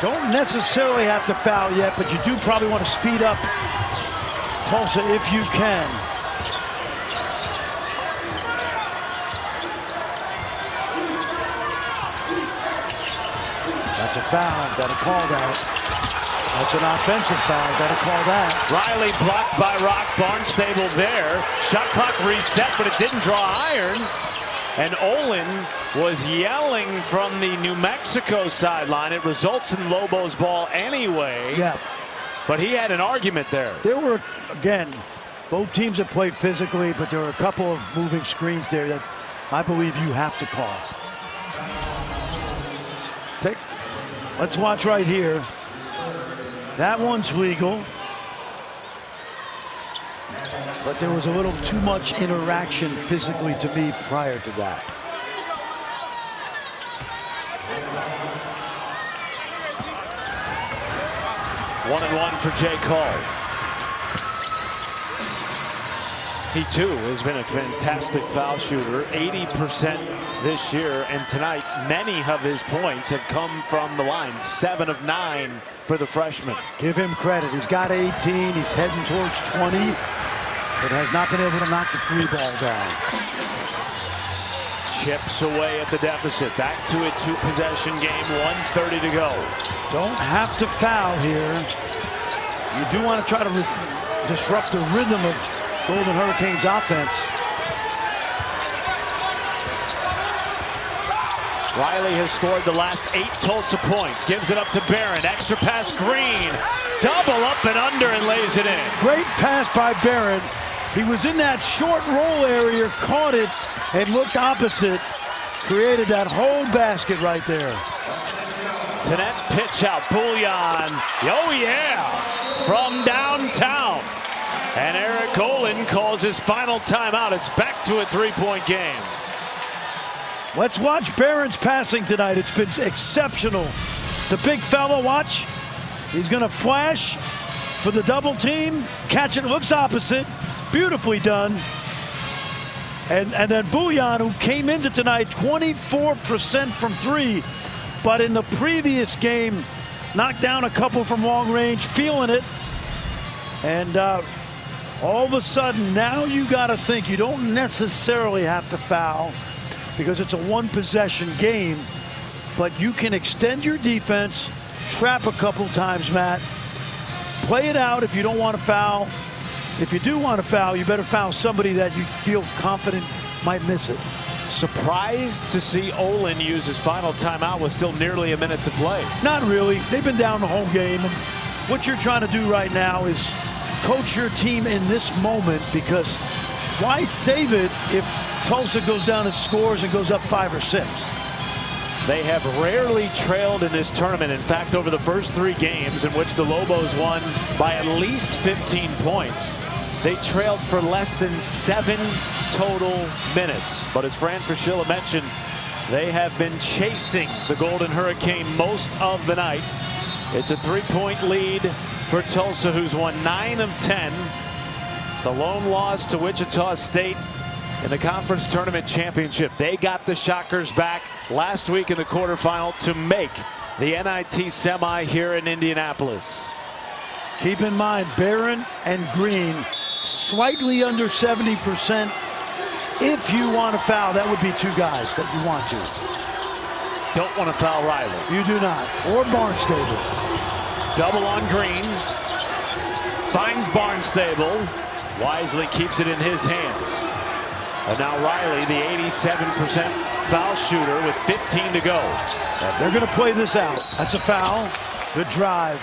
Don't necessarily have to foul yet, but you do probably want to speed up Tulsa if you can. That's a foul. Got to call that. That's an offensive foul. Got to call that. Riley blocked by Rock. Barnstable there. Shot clock reset, but it didn't draw iron. And Olin was yelling from the New Mexico sideline. It results in Lobos ball anyway. Yeah. But he had an argument there. There were, again, both teams have played physically, but there were a couple of moving screens there that I believe you have to call. Let's watch right here. That one's legal. But there was a little too much interaction physically to me prior to that. One and one for J. Cole. He too has been a fantastic foul shooter, 80% this year, and tonight many of his points have come from the line. 7 of 9 for the freshman. Give him credit. He's got 18. He's heading towards 20, but has not been able to knock the 3-ball down. Chips away at the deficit. Back to a 2-possession game. 1:30 to go. Don't have to foul here. You do want to try to disrupt the rhythm of Golden Hurricanes offense. Riley has scored the last 8 Tulsa points. Gives it up to Barron. Extra pass, Green. Double up and under and lays it in. Great pass by Barron. He was in that short roll area, caught it, and looked opposite. Created that whole basket right there. Tennant pitch out. Bouillon. Oh, yeah. From downtown. And Eric Olin calls his final timeout. It's back to a 3-point game. Let's watch Barron's passing tonight. It's been exceptional. The big fella, watch. He's going to flash for the double team. Catch it, looks opposite. Beautifully done. And then Bouillon, who came into tonight 24% from 3, but in the previous game, knocked down a couple from long range, feeling it. And all of a sudden, now you got to think you don't necessarily have to foul because it's a 1-possession game, but you can extend your defense, trap a couple times, Matt. Play it out if you don't want to foul. If you do want to foul, you better foul somebody that you feel confident might miss it. Surprised to see Olin use his final timeout with still nearly a minute to play. Not really. They've been down the whole game. And what you're trying to do right now is coach your team in this moment, because why save it if Tulsa goes down and scores and goes up 5 or 6? They have rarely trailed in this tournament. In fact, over the first 3 games in which the Lobos won by at least 15 points, they trailed for less than 7 total minutes. But as Fran Fraschilla mentioned, they have been chasing the Golden Hurricane most of the night. It's a 3-point lead for Tulsa, who's won 9 of 10. The lone loss to Wichita State in the conference tournament championship. They got the Shockers back last week in the quarterfinal to make the NIT semi here in Indianapolis. Keep in mind, Barron and Green slightly under 70%. If you want to foul, that would be 2 guys that you want to. Don't want to foul Riley. You do not. Or Barnstable. Double on Green. Finds Barnstable. Wisely keeps it in his hands. And now Riley, the 87% foul shooter with 15 to go. And they're going to play this out. That's a foul. Good drive.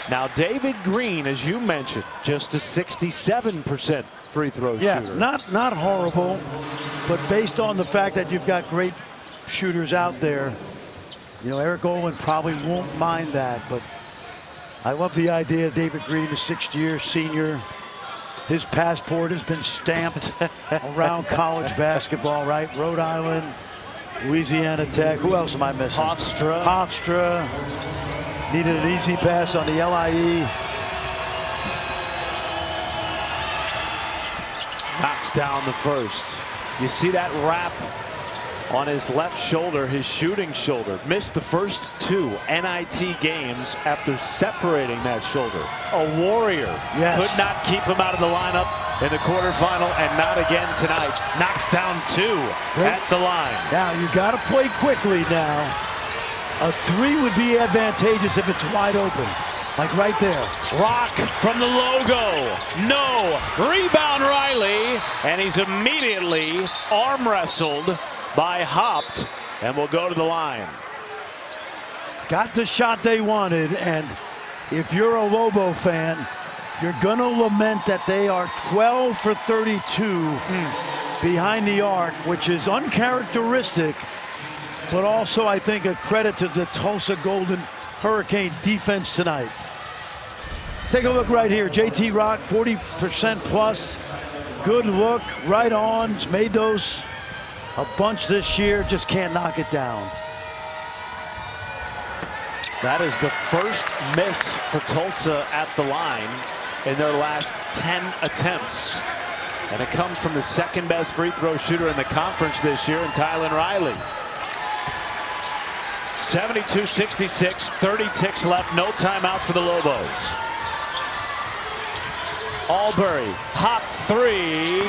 Now David Green, as you mentioned, just a 67% free throw shooter. Not horrible, but based on the fact that you've got great shooters out there, you know, Eric Olin probably won't mind that. But I love the idea of David Green, the 6th-year senior. His passport has been stamped around college basketball, right? Rhode Island, Louisiana Tech. Who else am I missing? Hofstra. Needed an easy pass on the LIE. Knocks down the first. You see that wrap on his left shoulder, his shooting shoulder. Missed the first 2 NIT games after separating that shoulder. A warrior. Yes. Could not keep him out of the lineup in the quarterfinal, and not again tonight. Knocks down 2 at the line. Now you got to play quickly now. A 3 would be advantageous if it's wide open. Like right there. Rock from the logo. No. Rebound Riley. And he's immediately arm wrestled by Hopt, and will go to the line. Got the shot they wanted, and if you're a Lobo fan, you're going to lament that they are 12 for 32 behind the arc, which is uncharacteristic but also I think a credit to the Tulsa Golden Hurricane defense tonight. Take a look right here. JT Rock, 40% plus. Good look, right on. He's made those a bunch this year, just can't knock it down. That is the first miss for Tulsa at the line in their last 10 attempts. And it comes from the second best free throw shooter in the conference this year in Tylen Riley. 72-66, 30 ticks left, no timeouts for the Lobos. Albury, hop three,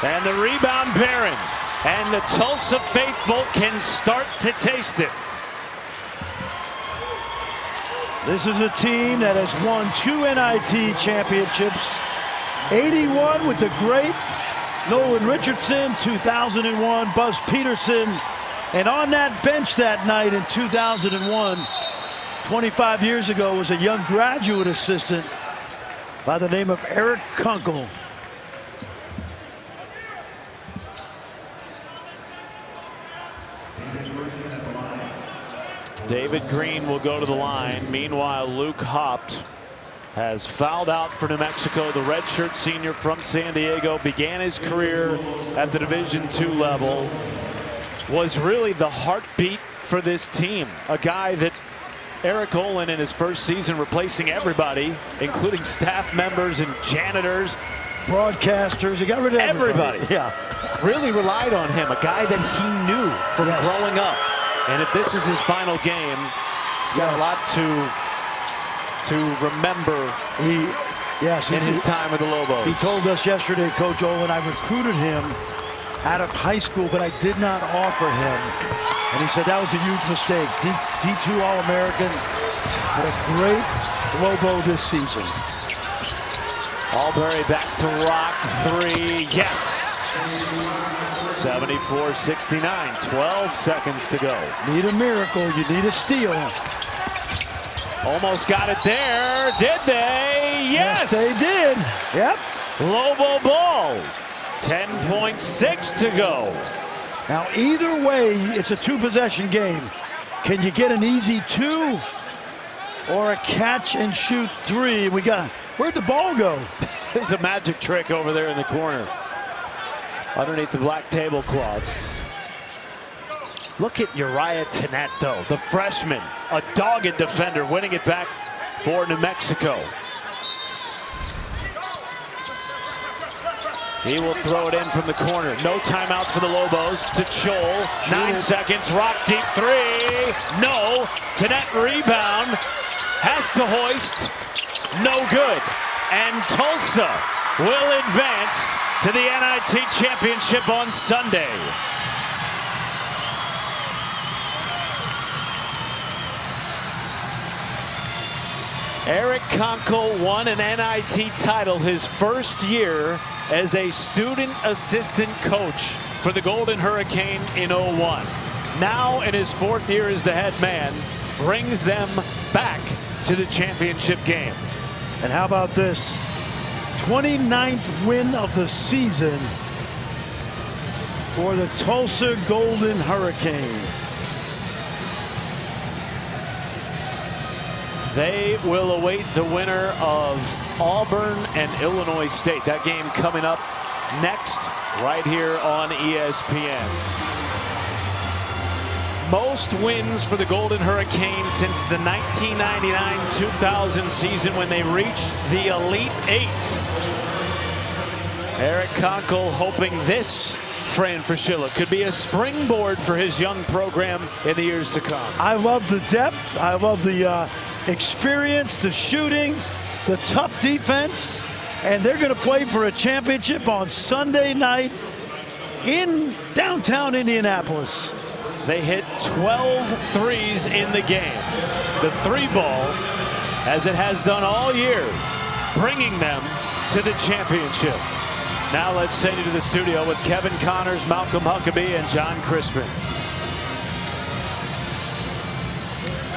and the rebound Barron. And the Tulsa faithful can start to taste it. This is a team that has won 2 NIT championships. 81 with the great Nolan Richardson, 2001, Buzz Peterson. And on that bench that night in 2001, 25 years ago, was a young graduate assistant by the name of Eric Hinkle. David Green will go to the line. Meanwhile, Luke Hopt has fouled out for New Mexico. The redshirt senior from San Diego began his career at the Division II level. Was really the heartbeat for this team. A guy that Eric Olin in his first season replacing everybody, including staff members and janitors. Broadcasters, he got rid of everybody. Yeah. Really relied on him, a guy that he knew from growing up. And if this is his final game, he's got a lot to remember in his time with the Lobos. He told us yesterday, Coach Olin, I recruited him out of high school, but I did not offer him. And he said that was a huge mistake. D2 All-American, but a great Lobo this season. Albury back to Rock, three, yes! 74-69, 12 seconds to go. Need a miracle, you need a steal. Almost got it there, did they? Yes! Yes, they did, yep. Lobo ball, 10.6 to go. Now either way, it's a 2-possession game. Can you get an easy 2 or a catch and shoot 3? Where'd the ball go? There's a magic trick over there in the corner, underneath the black tablecloths. Look at Uriah Tenet, though, the freshman, a dogged defender, winning it back for New Mexico. He will throw it in from the corner. No timeouts for the Lobos. To Chol, 9 seconds, Rock deep three. No, Tenet rebound, has to hoist, no good. And Tulsa will advance to the NIT championship on Sunday. Eric Hinkle won an NIT title his first year as a student assistant coach for the Golden Hurricane in 01. Now in his 4th year as the head man, brings them back to the championship game. And how about this? 29th win of the season for the Tulsa Golden Hurricane. They will await the winner of Auburn and Illinois State. That game coming up next right here on ESPN. Most wins for the Golden Hurricane since the 1999-2000 season when they reached the Elite Eight. Eric Hinkle hoping this, Fran Fraschilla, could be a springboard for his young program in the years to come. I love the depth. I love the experience, the shooting, the tough defense. And they're going to play for a championship on Sunday night in downtown Indianapolis. They hit 12 threes in the game. The 3-ball, as it has done all year, bringing them to the championship. Now let's send you to the studio with Kevin Connors, Malcolm Huckabee, and John Crispin.